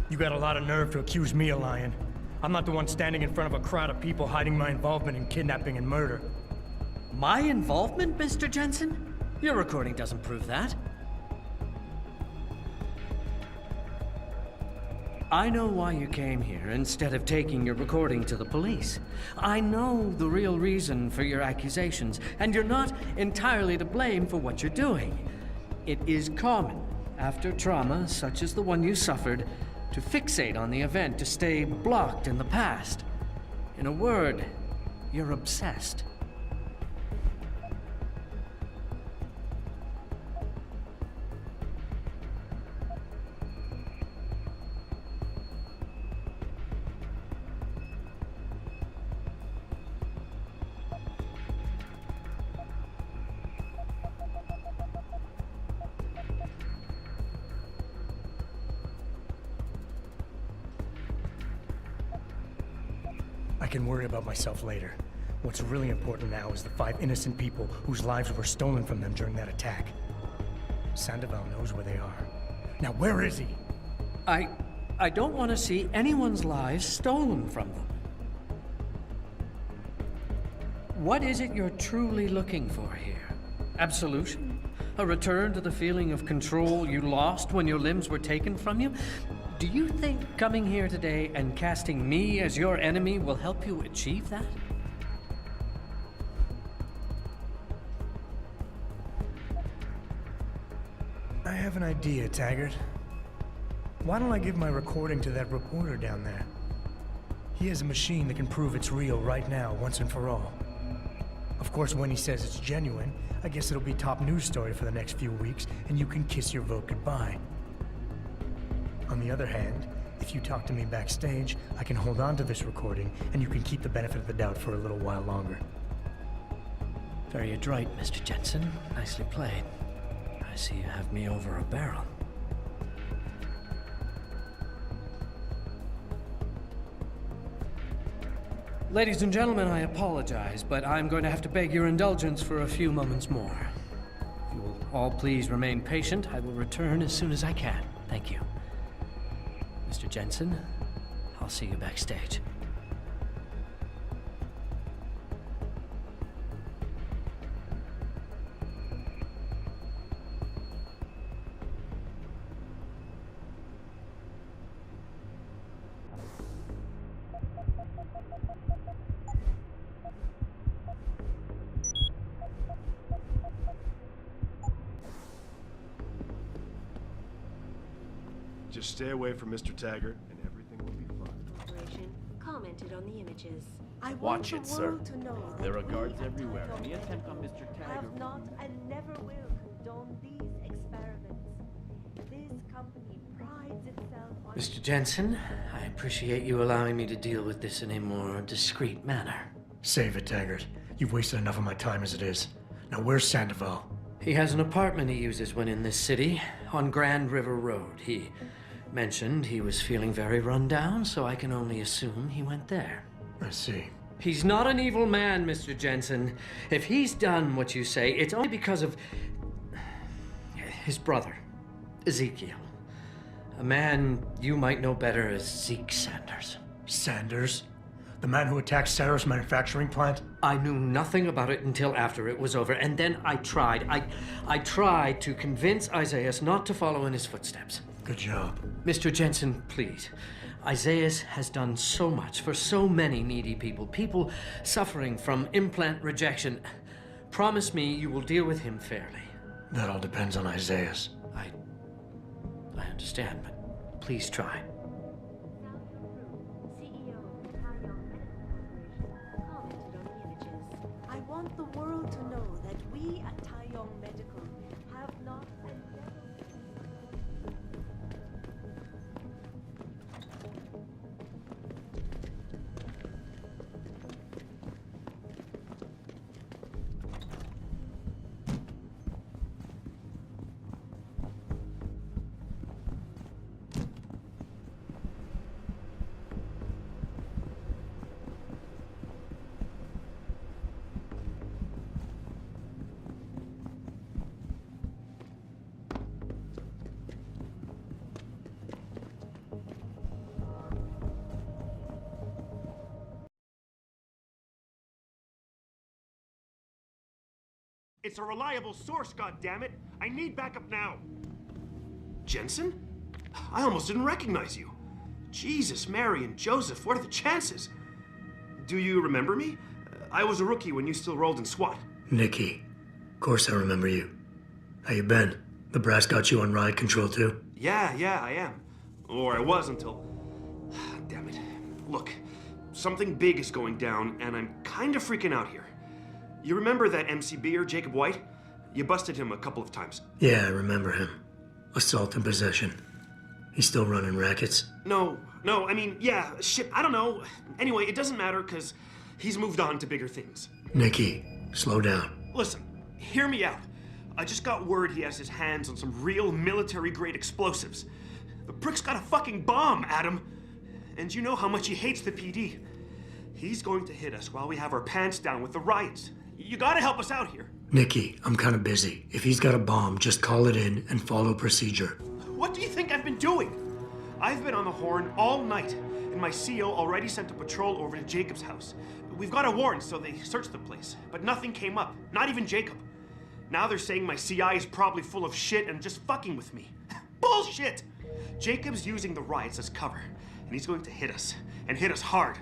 You got a lot of nerve to accuse me of lying. I'm not the one standing in front of a crowd of people hiding my involvement in kidnapping and murder. My involvement, Mr. Jensen? Your recording doesn't prove that. I know why you came here instead of taking your recording to the police. I know the real reason for your accusations, and you're not entirely to blame for what you're doing. It is common, after trauma such as the one you suffered, to fixate on the event, to stay blocked in the past. In a word, you're obsessed. I can worry about myself later. What's really important now is the 5 innocent people whose lives were stolen from them during that attack. Sandoval knows where they are. Now, where is he? I don't want to see anyone's lives stolen from them. What is it you're truly looking for here? Absolution? A return to the feeling of control you lost when your limbs were taken from you? Do you think coming here today and casting me as your enemy will help you achieve that? I have an idea, Taggart. Why don't I give my recording to that reporter down there? He has a machine that can prove it's real right now, once and for all. Of course, when he says it's genuine, I guess it'll be top news story for the next few weeks, and you can kiss your vote goodbye. On the other hand, if you talk to me backstage, I can hold on to this recording, and you can keep the benefit of the doubt for a little while longer. Very adroit, Mr. Jensen. Nicely played. I see you have me over a barrel. Ladies and gentlemen, I apologize, but I'm going to have to beg your indulgence for a few moments more. If you will all please remain patient, I will return as soon as I can. Thank you. Mr. Jensen, I'll see you backstage. Just stay away from Mr. Taggart, and everything will be fine. Corporation commented on the images. I Watch want it, the sir. world to know There are that guards we at everywhere. Akio Any attempt on Mr. Taggart have not and never will condone these experiments. This company prides itself on... Mr. Jensen, I appreciate you allowing me to deal with this in a more discreet manner. Save it, Taggart. You've wasted enough of my time as it is. Now, where's Sandoval? He has an apartment he uses when in this city, on Grand River Road. He mentioned he was feeling very run down, so I can only assume he went there. I see. He's not an evil man, Mr. Jensen. If he's done what you say, it's only because of his brother, Ezekiel. A man you might know better as Zeke Sanders. Sanders? The man who attacked Sarah's manufacturing plant? I knew nothing about it until after it was over, and then I tried. I tried to convince Isaias not to follow in his footsteps. Good job. Mr. Jensen, please. Isaias has done so much for so many needy people. People suffering from implant rejection. Promise me you will deal with him fairly. That all depends on Isaias. I understand, but please try. I want the world to know that we at Taiyong Medical have not and never... It's a reliable source, goddammit! I need backup now! Jensen? I almost didn't recognize you. Jesus, Mary, and Joseph, what are the chances? Do you remember me? I was a rookie when you still rolled in SWAT. Nikki. Of course I remember you. How you been? The brass got you on ride control too? Yeah, I am. Or I was until... Damn it. Look, something big is going down, and I'm kind of freaking out here. You remember that MCBer, Jacob White? You busted him a couple of times. Yeah, I remember him. Assault and possession. He's still running rackets? No, I mean, yeah, shit, I don't know. Anyway, it doesn't matter, because he's moved on to bigger things. Nikki, slow down. Listen, hear me out. I just got word he has his hands on some real military-grade explosives. The prick's got a fucking bomb, Adam. And you know how much he hates the PD. He's going to hit us while we have our pants down with the riots. You gotta help us out here. Nikki, I'm kind of busy. If he's got a bomb, just call it in and follow procedure. What do you think I've been doing? I've been on the horn all night, and my CO already sent a patrol over to Jacob's house. We've got a warrant, so they searched the place, but nothing came up, not even Jacob. Now they're saying my CI is probably full of shit and just fucking with me. Bullshit! Jacob's using the riots as cover, and he's going to hit us, and hit us hard.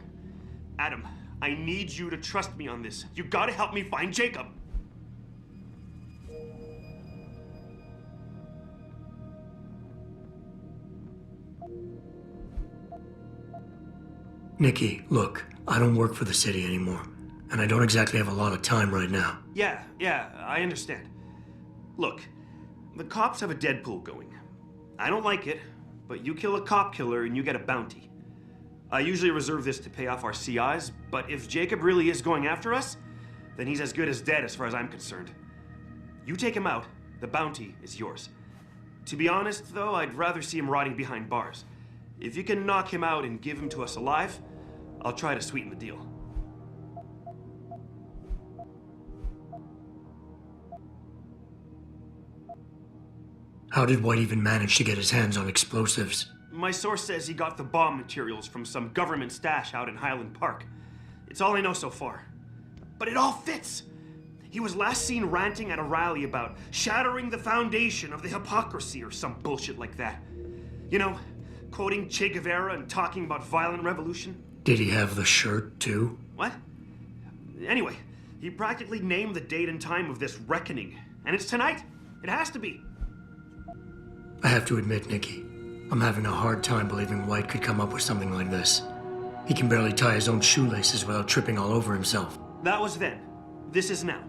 Adam, I need you to trust me on this. You gotta help me find Jacob. Nikki, look, I don't work for the city anymore, and I don't exactly have a lot of time right now. Yeah, I understand. Look, the cops have a Deadpool going. I don't like it, but you kill a cop killer and you get a bounty. I usually reserve this to pay off our CIs, but if Jacob really is going after us, then he's as good as dead as far as I'm concerned. You take him out, the bounty is yours. To be honest, though, I'd rather see him rotting behind bars. If you can knock him out and give him to us alive, I'll try to sweeten the deal. How did White even manage to get his hands on explosives? My source says he got the bomb materials from some government stash out in Highland Park. It's all I know so far. But it all fits! He was last seen ranting at a rally about shattering the foundation of the hypocrisy or some bullshit like that. You know, quoting Che Guevara and talking about violent revolution. Did he have the shirt, too? What? Anyway, he practically named the date and time of this reckoning. And it's tonight. It has to be. I have to admit, Nikki, I'm having a hard time believing White could come up with something like this. He can barely tie his own shoelaces without tripping all over himself. That was then. This is now.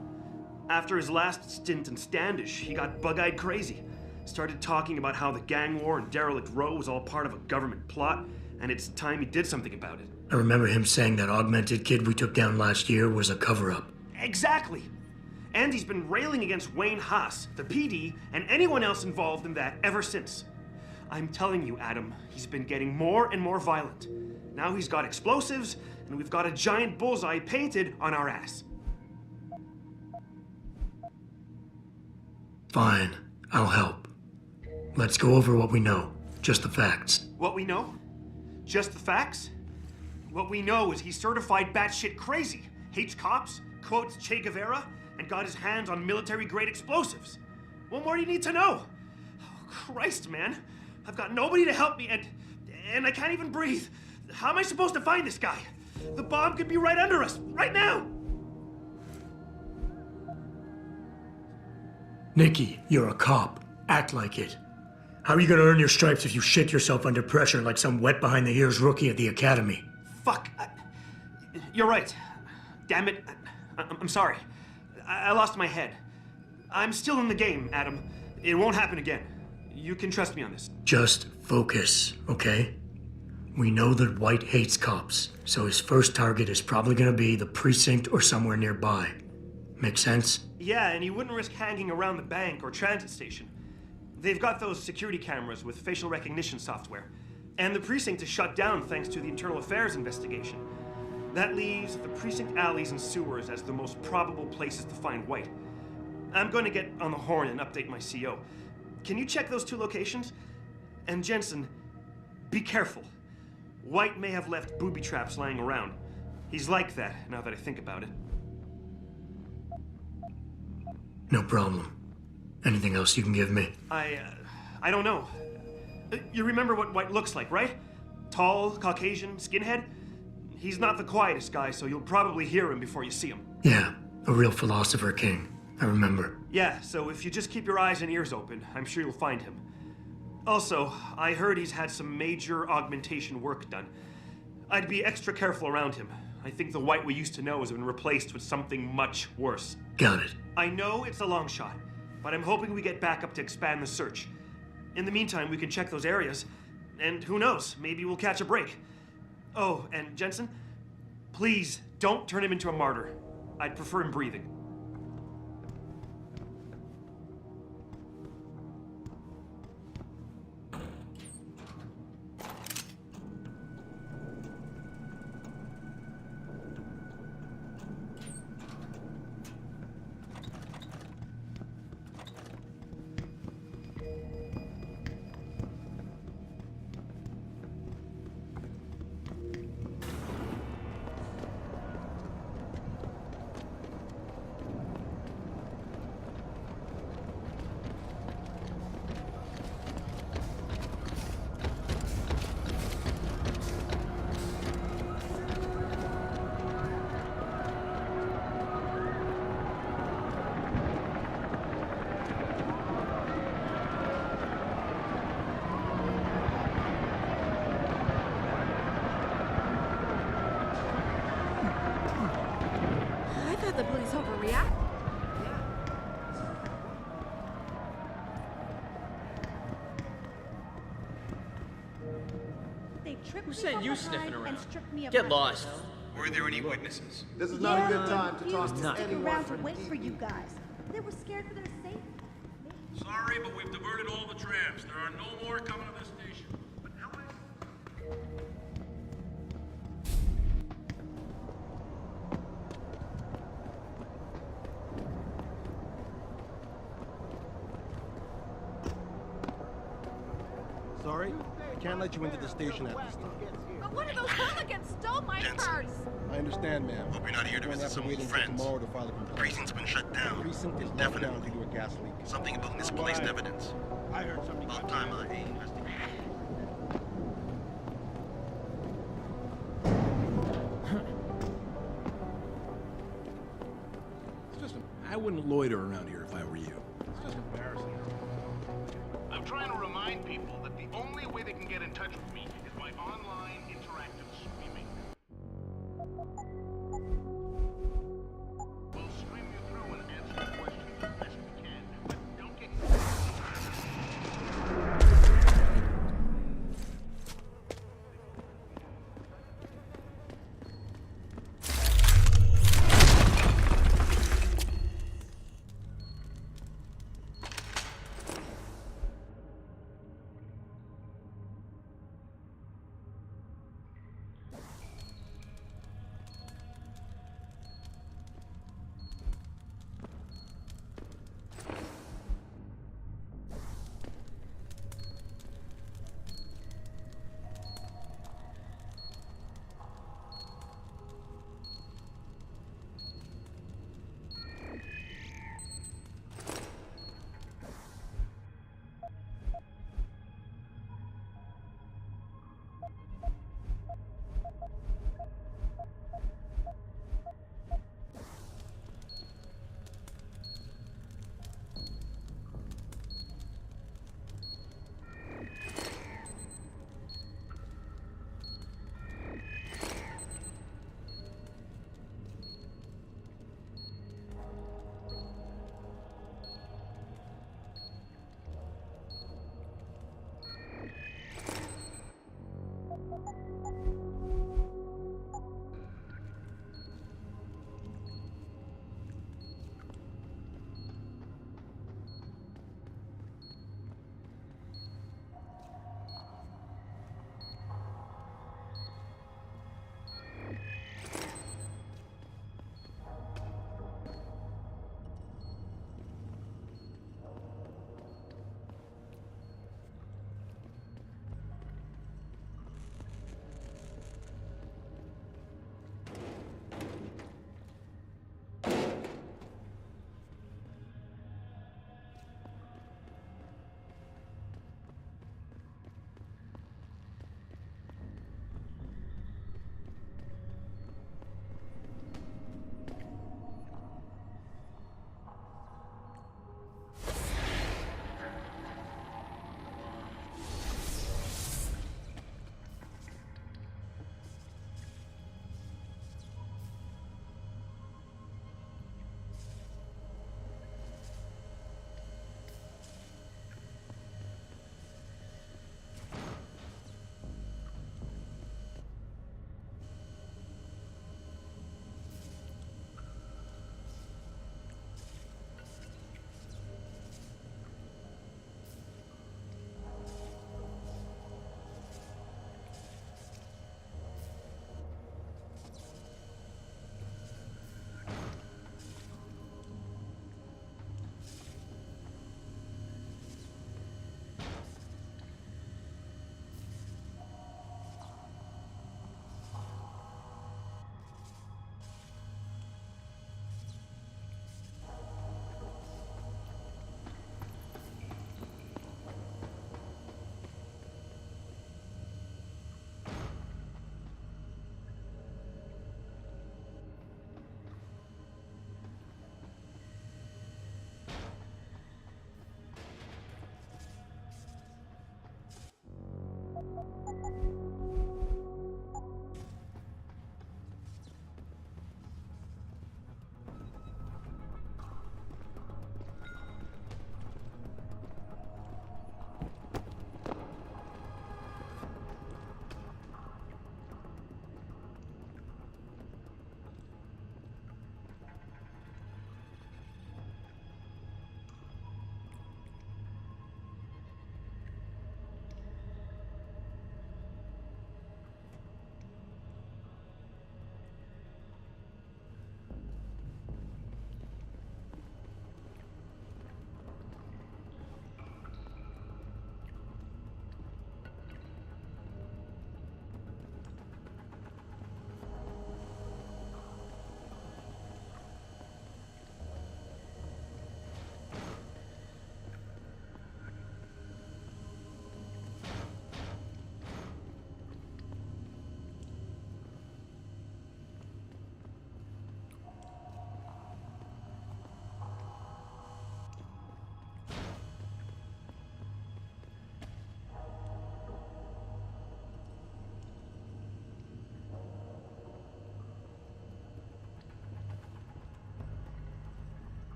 After his last stint in Standish, he got bug-eyed crazy. Started talking about how the gang war in Derelict Row was all part of a government plot, and it's time he did something about it. I remember him saying that augmented kid we took down last year was a cover-up. Exactly! And he's been railing against Wayne Haas, the PD, and anyone else involved in that ever since. I'm telling you, Adam, he's been getting more and more violent. Now he's got explosives, and we've got a giant bullseye painted on our ass. Fine, I'll help. Let's go over what we know. Just the facts. What we know? Just the facts? What we know is he's certified batshit crazy, hates cops, quotes Che Guevara, and got his hands on military-grade explosives. What more do you need to know? Oh, Christ, man. I've got nobody to help me, and I can't even breathe. How am I supposed to find this guy? The bomb could be right under us, right now! Nikki, you're a cop. Act like it. How are you gonna earn your stripes if you shit yourself under pressure like some wet-behind-the-ears rookie at the academy? Fuck. You're right. Damn it. I'm sorry. I lost my head. I'm still in the game, Adam. It won't happen again. You can trust me on this. Just focus, okay? We know that White hates cops, so his first target is probably gonna be the precinct or somewhere nearby. Make sense? Yeah, and he wouldn't risk hanging around the bank or transit station. They've got those security cameras with facial recognition software. And the precinct is shut down thanks to the internal affairs investigation. That leaves the precinct alleys and sewers as the most probable places to find White. I'm going to get on the horn and update my CO. Can you check those two locations? And Jensen, be careful. White may have left booby traps lying around. He's like that, now that I think about it. No problem. Anything else you can give me? I don't know. You remember what White looks like, right? Tall, Caucasian, skinhead? He's not the quietest guy, so you'll probably hear him before you see him. Yeah, a real philosopher king. I remember. Yeah, so if you just keep your eyes and ears open, I'm sure you'll find him. Also, I heard he's had some major augmentation work done. I'd be extra careful around him. I think the White we used to know has been replaced with something much worse. Got it. I know it's a long shot, but I'm hoping we get backup to expand the search. In the meantime, we can check those areas, and who knows, maybe we'll catch a break. Oh, and Jensen, please don't turn him into a martyr. I'd prefer him breathing. the police overreact? They tripped Who me sent from you behind sniffing and around? stripped me of Get my lost. clothes. Were there any witnesses? This is not a good time to talk Refused to to stick anyone around to from wait for DE. you guys. They were scared for their safety. Sorry, but we've diverted all the trams. There are no more coming to this station. Sorry, I can't let you into the station at this time. But one of those hooligans stole my purse! I understand, ma'am. Hope you're not here to You're gonna visit have some wait old until friends. tomorrow to file a complaint. Precinct's been shut down. Precinct is locked Definitely. down due to a gas leak. Something about misplaced evidence. I heard something. About time I investigate. I wouldn't loiter around here if I were you. It's just embarrassing. I'm trying to remind people that the only way they can get in touch with me is by online interactive streaming. We'll stream you through and answer your questions as best we can, but don't get...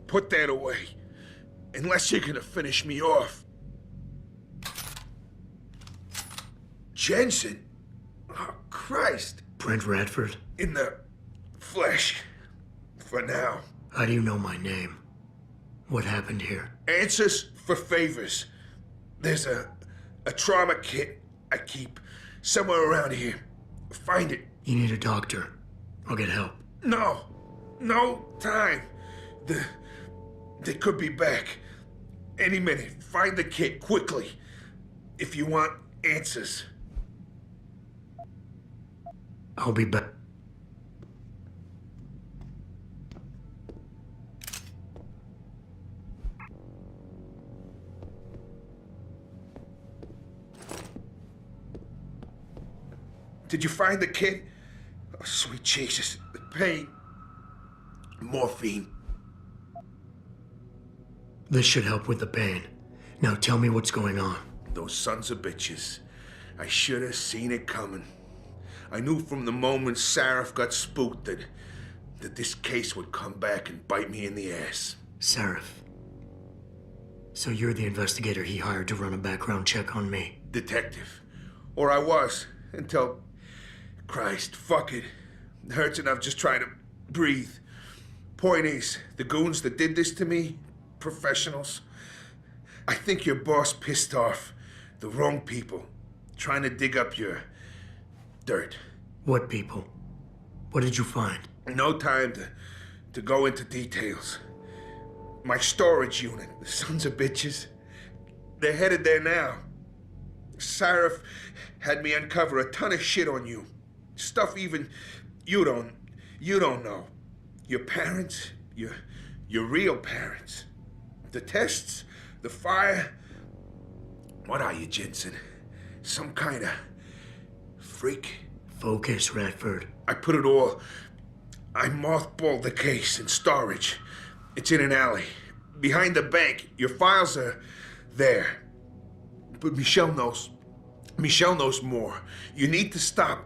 Put that away. Unless you're gonna finish me off. Jensen? Oh, Christ. Brent Radford? In the flesh. For now. How do you know my name? What happened here? Answers for favors. There's a trauma kit I keep somewhere around here. Find it. You need a doctor. I'll get help. No time. They could be back. Any minute. Find the kit quickly. If you want answers. I'll be back. Did you find the kid? Oh, sweet Jesus. The pain. Morphine. This should help with the pain. Now tell me what's going on. Those sons of bitches. I should have seen it coming. I knew from the moment Sarif got spooked that this case would come back and bite me in the ass. Sarif. So you're the investigator he hired to run a background check on me? Detective. Or I was, until... Christ, fuck it. It hurts enough just trying to breathe. Point is, the goons that did this to me, professionals. I think your boss pissed off the wrong people, trying to dig up your dirt. What people? What did you find? No time to go into details. My storage unit, the sons of bitches, they're headed there now. Sarif had me uncover a ton of shit on you. Stuff even you don't know. Your parents, your real parents. The tests, the fire. What are you, Jensen? Some kind of freak? Focus, Radford. I mothballed the case in storage. It's in an alley. Behind the bank. Your files are there. But Michelle knows more. You need to stop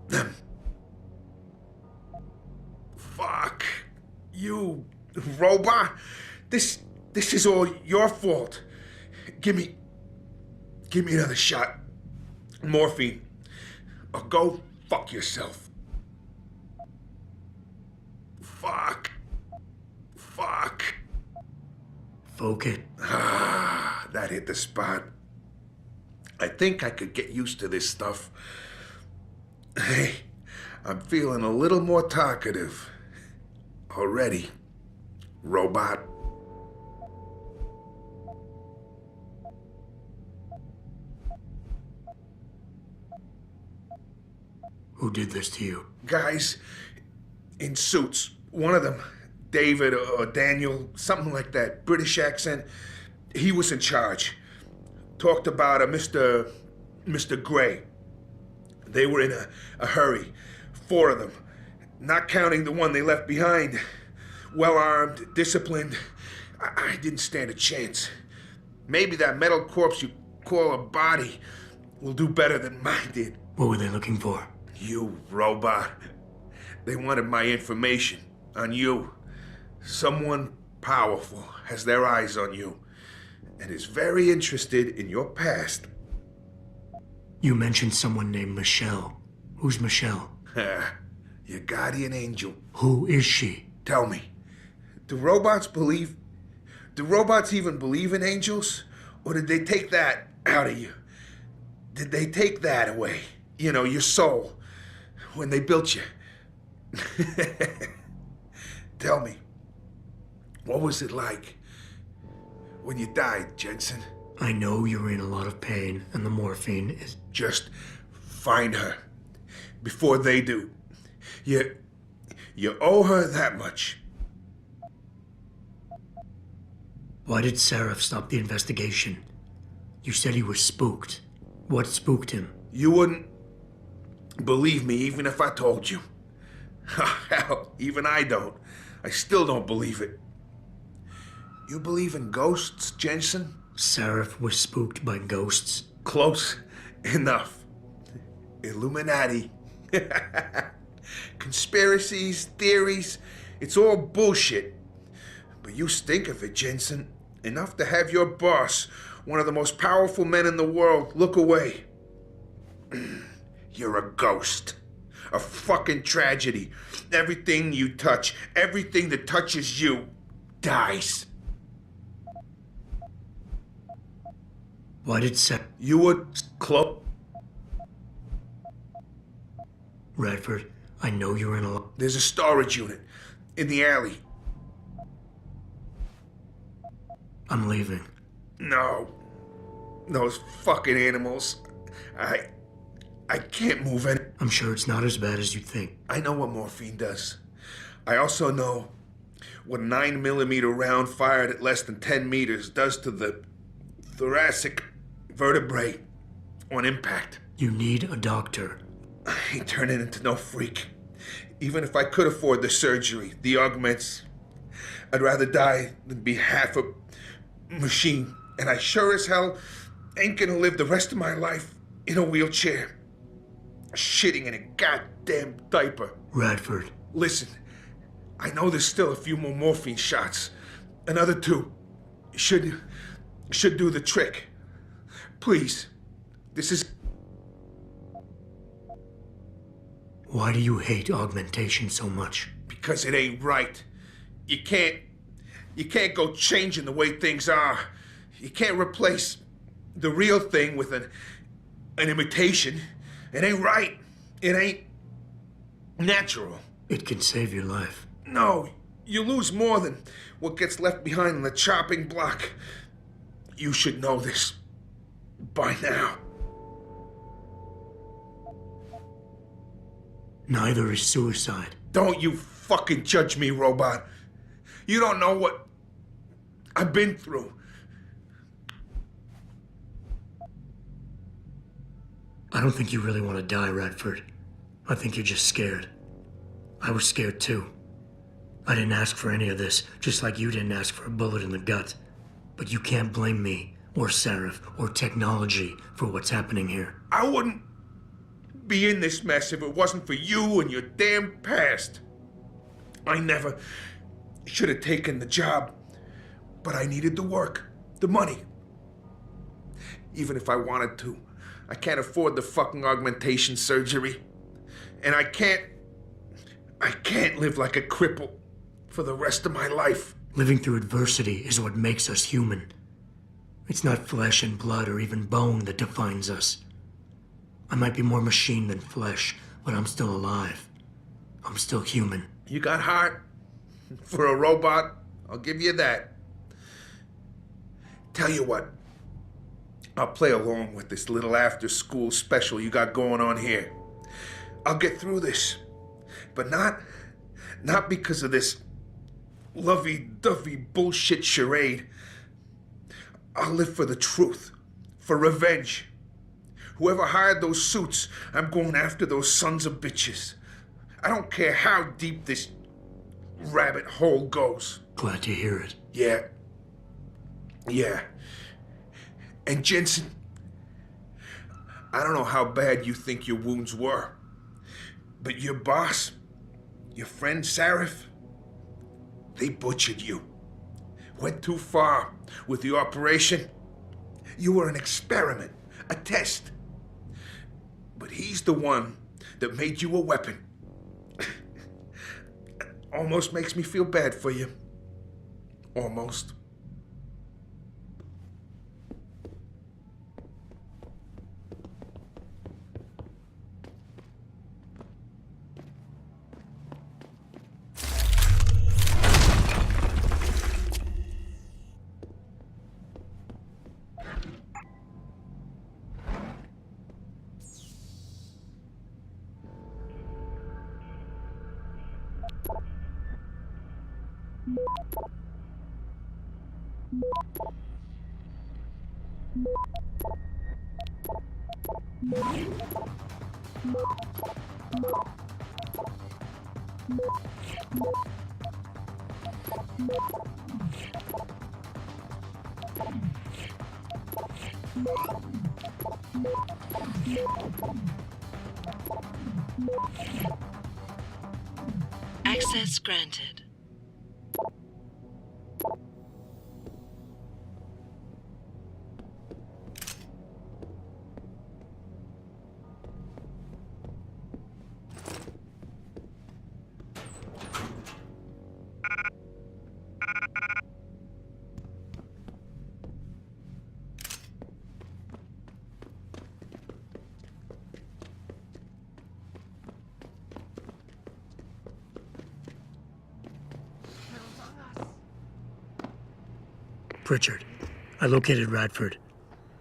them. Fuck. You robot. This is all your fault. Give me another shot. Morphine. Or go fuck yourself. Fuck. Focus. Ah, that hit the spot. I think I could get used to this stuff. Hey, I'm feeling a little more talkative. Already. Robot. Who did this to you? Guys in suits. One of them, David or Daniel, something like that. British accent. He was in charge. Talked about a Mr. Gray. They were in a hurry. 4 of them. Not counting the one they left behind. Well-armed, disciplined. I didn't stand a chance. Maybe that metal corpse you call a body will do better than mine did. What were they looking for? You robot. They wanted my information on you. Someone powerful has their eyes on you and is very interested in your past. You mentioned someone named Michelle. Who's Michelle? Your guardian angel. Who is she? Tell me, do robots even believe in angels? Or did they take that out of you? Did they take that away? You know, your soul, when they built you? Tell me, what was it like when you died, Jensen? I know you're in a lot of pain, and the morphine is... Just find her before they do. You owe her that much. Why did Sarif stop the investigation? You said he was spooked. What spooked him? You wouldn't believe me even if I told you. Hell, even I don't. I still don't believe it. You believe in ghosts, Jensen? Sarif was spooked by ghosts. Close enough. Illuminati. Conspiracies, theories, it's all bullshit. But you stink of it, Jensen. Enough to have your boss, one of the most powerful men in the world, look away. You're a ghost. A fucking tragedy. Everything you touch, everything that touches you, dies. Why did You were close. Radford, I know you're in a... There's a storage unit in the alley. I'm leaving. No. Those fucking animals. I can't move any. I'm sure it's not as bad as you think. I know what morphine does. I also know what a 9mm round fired at less than 10 meters does to the thoracic vertebrae on impact. You need a doctor. I ain't turning into no freak. Even if I could afford the surgery, the augments, I'd rather die than be half a machine. And I sure as hell ain't gonna live the rest of my life in a wheelchair, shitting in a goddamn diaper. Radford. Listen, I know there's still a few more morphine shots. Another 2 should do the trick. Please, this is... Why do you hate augmentation so much? Because it ain't right. You can't go changing the way things are. You can't replace the real thing with an imitation. It ain't right. It ain't natural. It can save your life. No, you lose more than what gets left behind on the chopping block. You should know this by now. Neither is suicide. Don't you fucking judge me, robot. You don't know what I've been through. I don't think you really want to die, Radford. I think you're just scared. I was scared too. I didn't ask for any of this, just like you didn't ask for a bullet in the gut. But you can't blame me, or Sarif, or technology for what's happening here. I wouldn't be in this mess if it wasn't for you and your damn past. I never should have taken the job, but I needed the work, the money. Even if I wanted to, I can't afford the fucking augmentation surgery. And I can't live like a cripple for the rest of my life. Living through adversity is what makes us human. It's not flesh and blood or even bone that defines us. I might be more machine than flesh, but I'm still alive. I'm still human. You got heart for a robot. I'll give you that. Tell you what, I'll play along with this little after-school special you got going on here. I'll get through this, but not because of this lovey-dovey bullshit charade. I'll live for the truth, for revenge. Whoever hired those suits, I'm going after those sons of bitches. I don't care how deep this rabbit hole goes. Glad to hear it. Yeah. And Jensen, I don't know how bad you think your wounds were, but your boss, your friend Sarif, they butchered you. Went too far with the operation. You were an experiment, a test. But he's the one that made you a weapon. Almost makes me feel bad for you. Almost. Access granted. Pritchard, I located Radford.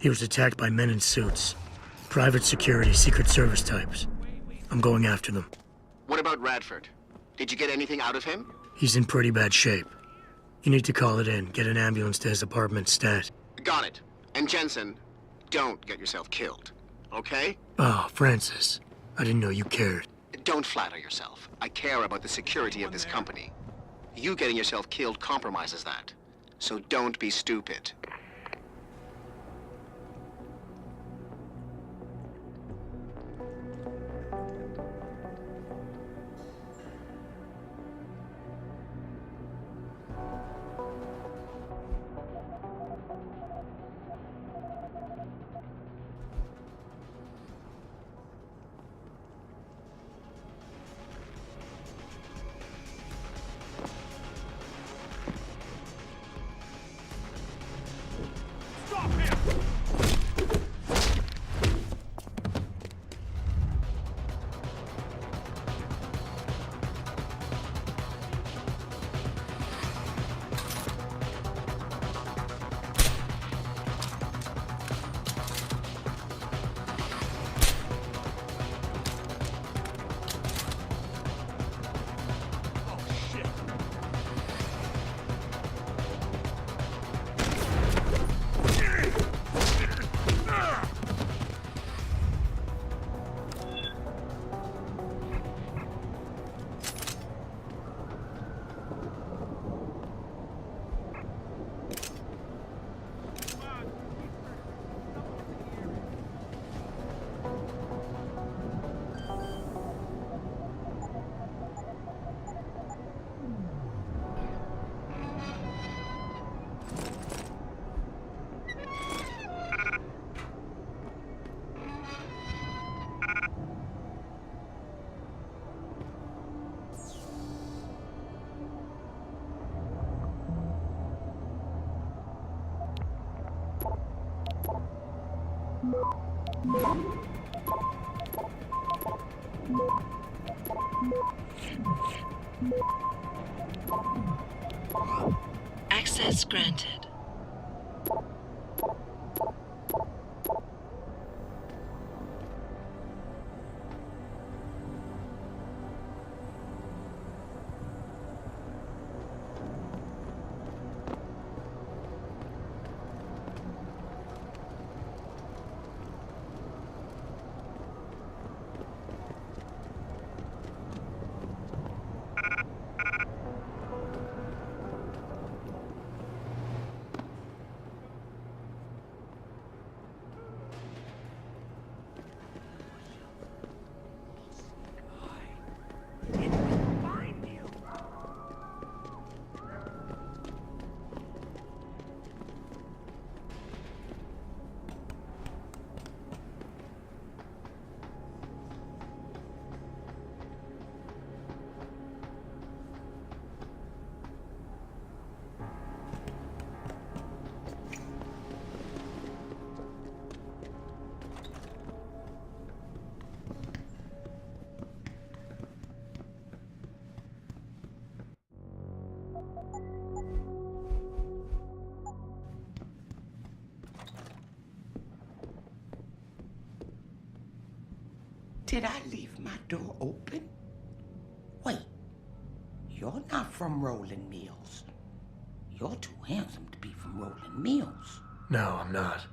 He was attacked by men in suits. Private security, Secret Service types. I'm going after them. What about Radford? Did you get anything out of him? He's in pretty bad shape. You need to call it in, get an ambulance to his apartment stat. Got it. And Jensen, don't get yourself killed, okay? Oh, Francis. I didn't know you cared. Don't flatter yourself. I care about the security of this company. You getting yourself killed compromises that. So don't be stupid. Access granted. Did I leave my door open? Wait, you're not from Rolling Mills. You're too handsome to be from Rolling Mills. No, I'm not.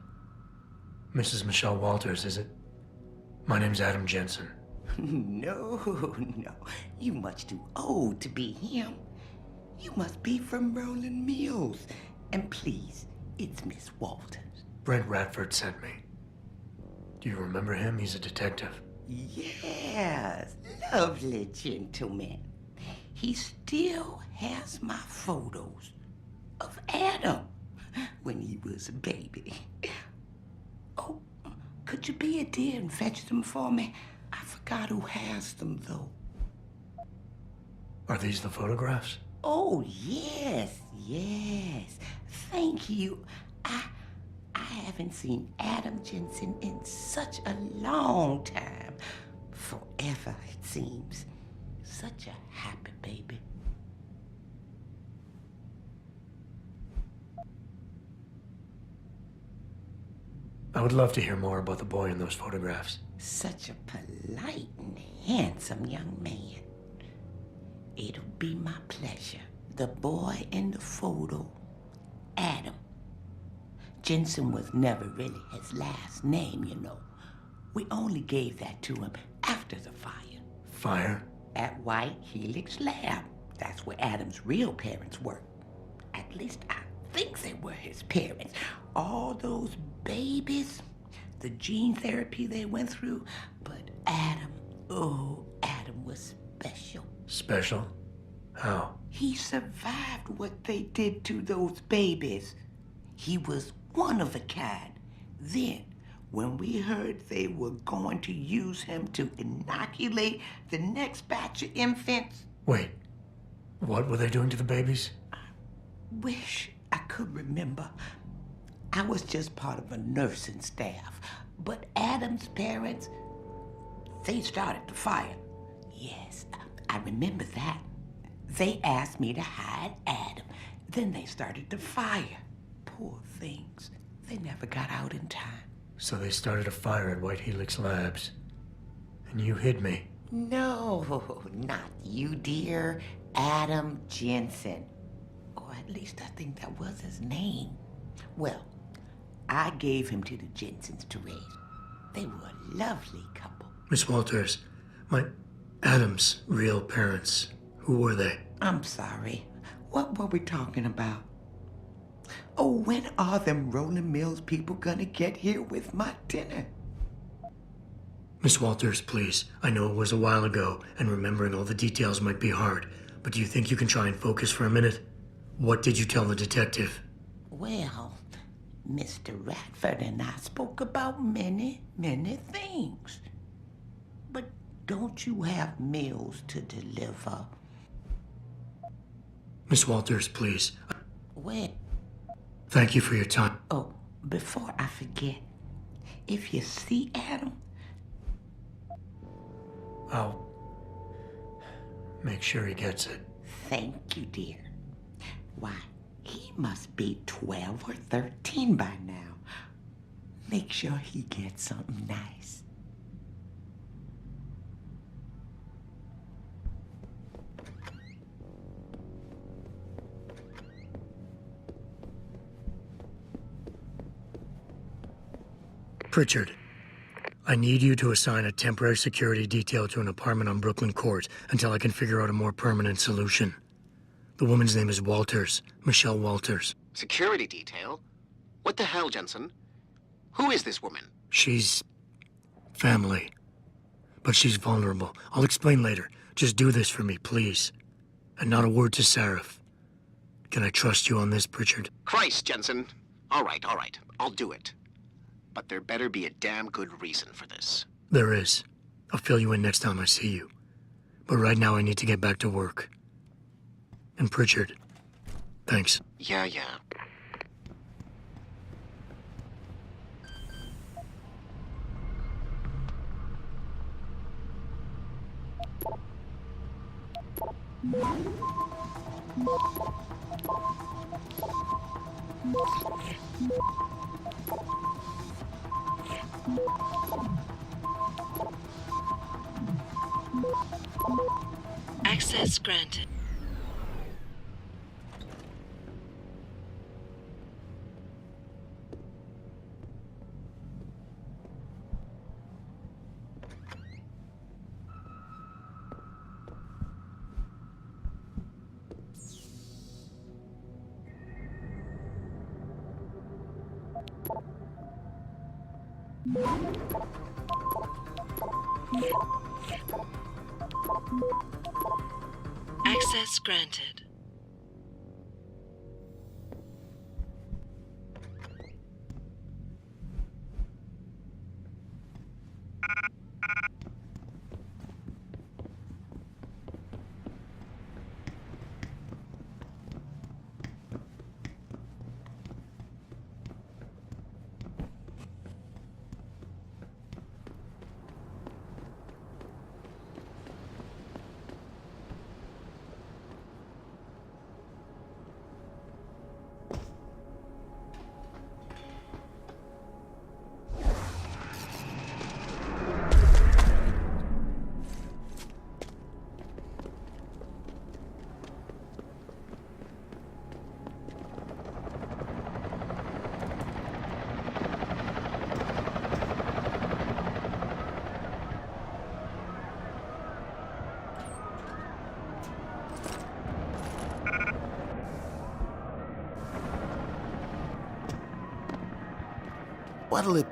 Mrs. Michelle Walters, is it? My name's Adam Jensen. No, you're much too old to be him. You must be from Rolling Mills. And please, it's Miss Walters. Brent Radford sent me. Do you remember him? He's a detective. Yes, lovely gentleman. He still has my photos of Adam when he was a baby. Oh, could you be a dear and fetch them for me? I forgot who has them, though. Are these the photographs? Oh, yes, yes. Thank you. I haven't seen Adam Jensen in such a long time. Forever, it seems. Such a happy baby. I would love to hear more about the boy in those photographs. Such a polite and handsome young man. It'll be my pleasure. The boy in the photo, Adam. Jensen was never really his last name, you know. We only gave that to him after the fire. Fire? At White Helix Lab. That's where Adam's real parents worked. At least I think they were his parents. All those babies, the gene therapy they went through. But Adam, oh, Adam was special. Special? How? He survived what they did to those babies. He was one of a kind. Then, when we heard they were going to use him to inoculate the next batch of infants... Wait, what were they doing to the babies? I wish I could remember. I was just part of a nursing staff. But Adam's parents, they started the fire. Yes, I remember that. They asked me to hide Adam. Then they started the fire. Poor things. They never got out in time. So they started a fire at White Helix Labs. And you hid me. No, not you, dear. Adam Jensen. Or at least I think that was his name. Well, I gave him to the Jensens to raise. They were a lovely couple. Miss Walters, my Adam's real parents, who were they? I'm sorry. What were we talking about? Oh, when are them Rolling Mills people gonna get here with my dinner? Miss Walters, please. I know it was a while ago, and remembering all the details might be hard, but do you think you can try and focus for a minute? What did you tell the detective? Well, Mr. Radford and I spoke about many, many things. But don't you have meals to deliver? Miss Walters, please. Where? Thank you for your time. Oh, before I forget, if you see Adam... I'll make sure he gets it. Thank you, dear. Why, he must be 12 or 13 by now. Make sure he gets something nice. Pritchard, I need you to assign a temporary security detail to an apartment on Brooklyn Court until I can figure out a more permanent solution. The woman's name is Walters, Michelle Walters. Security detail? What the hell, Jensen? Who is this woman? She's family, but she's vulnerable. I'll explain later. Just do this for me, please. And not a word to Sarif. Can I trust you on this, Pritchard? Christ, Jensen. All right. I'll do it. But there better be a damn good reason for this. There is. I'll fill you in next time I see you. But right now I need to get back to work. And Pritchard, thanks. Yeah. Access granted. Access granted. What'll it...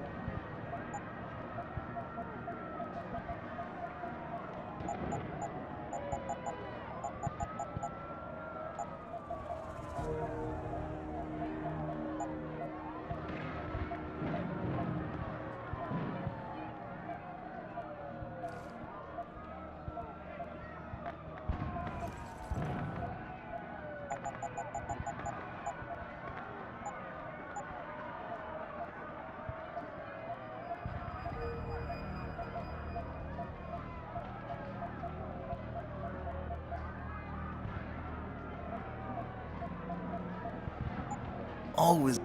Always...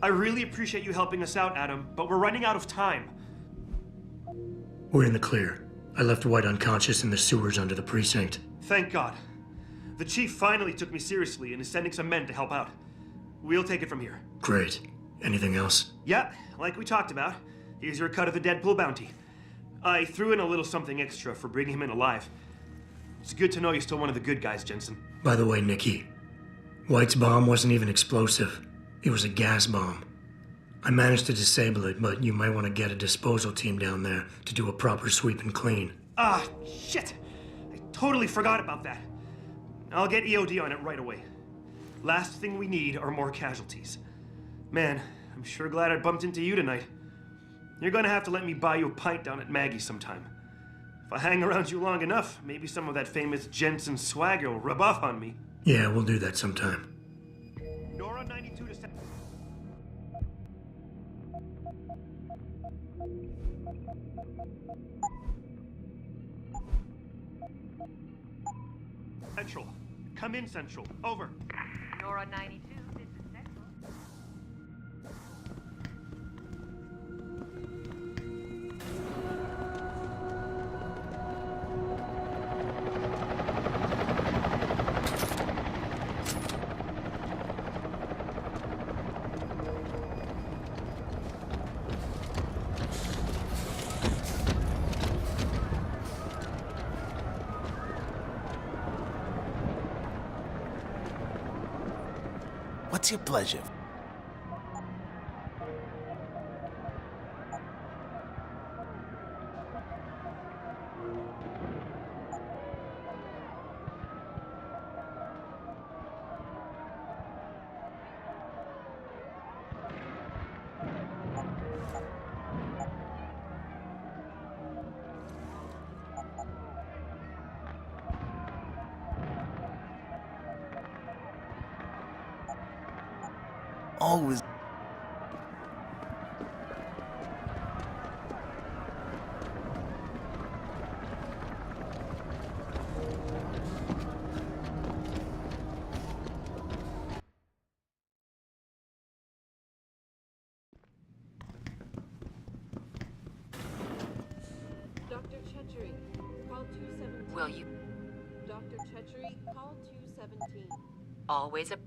I really appreciate you helping us out, Adam, but we're running out of time. We're in the clear. I left White unconscious in the sewers under the precinct. Thank God. The chief finally took me seriously and is sending some men to help out. We'll take it from here. Great. Anything else? Yeah, like we talked about. Here's your cut of the Deadpool bounty. I threw in a little something extra for bringing him in alive. It's good to know you're still one of the good guys, Jensen. By the way, Nikki, White's bomb wasn't even explosive. It was a gas bomb. I managed to disable it, but you might want to get a disposal team down there to do a proper sweep and clean. Ah, shit! I totally forgot about that. I'll get EOD on it right away. Last thing we need are more casualties. Man, I'm sure glad I bumped into you tonight. You're gonna have to let me buy you a pint down at Maggie's sometime. If I hang around you long enough, maybe some of that famous Jensen swagger will rub off on me. Yeah, we'll do that sometime. Nora 92 to Central. Come in, Central. Over. Nora 92, this is Central. What's your pleasure? Always. Chechery, call 217. Will you? Dr. Chechery, call 217. Always a...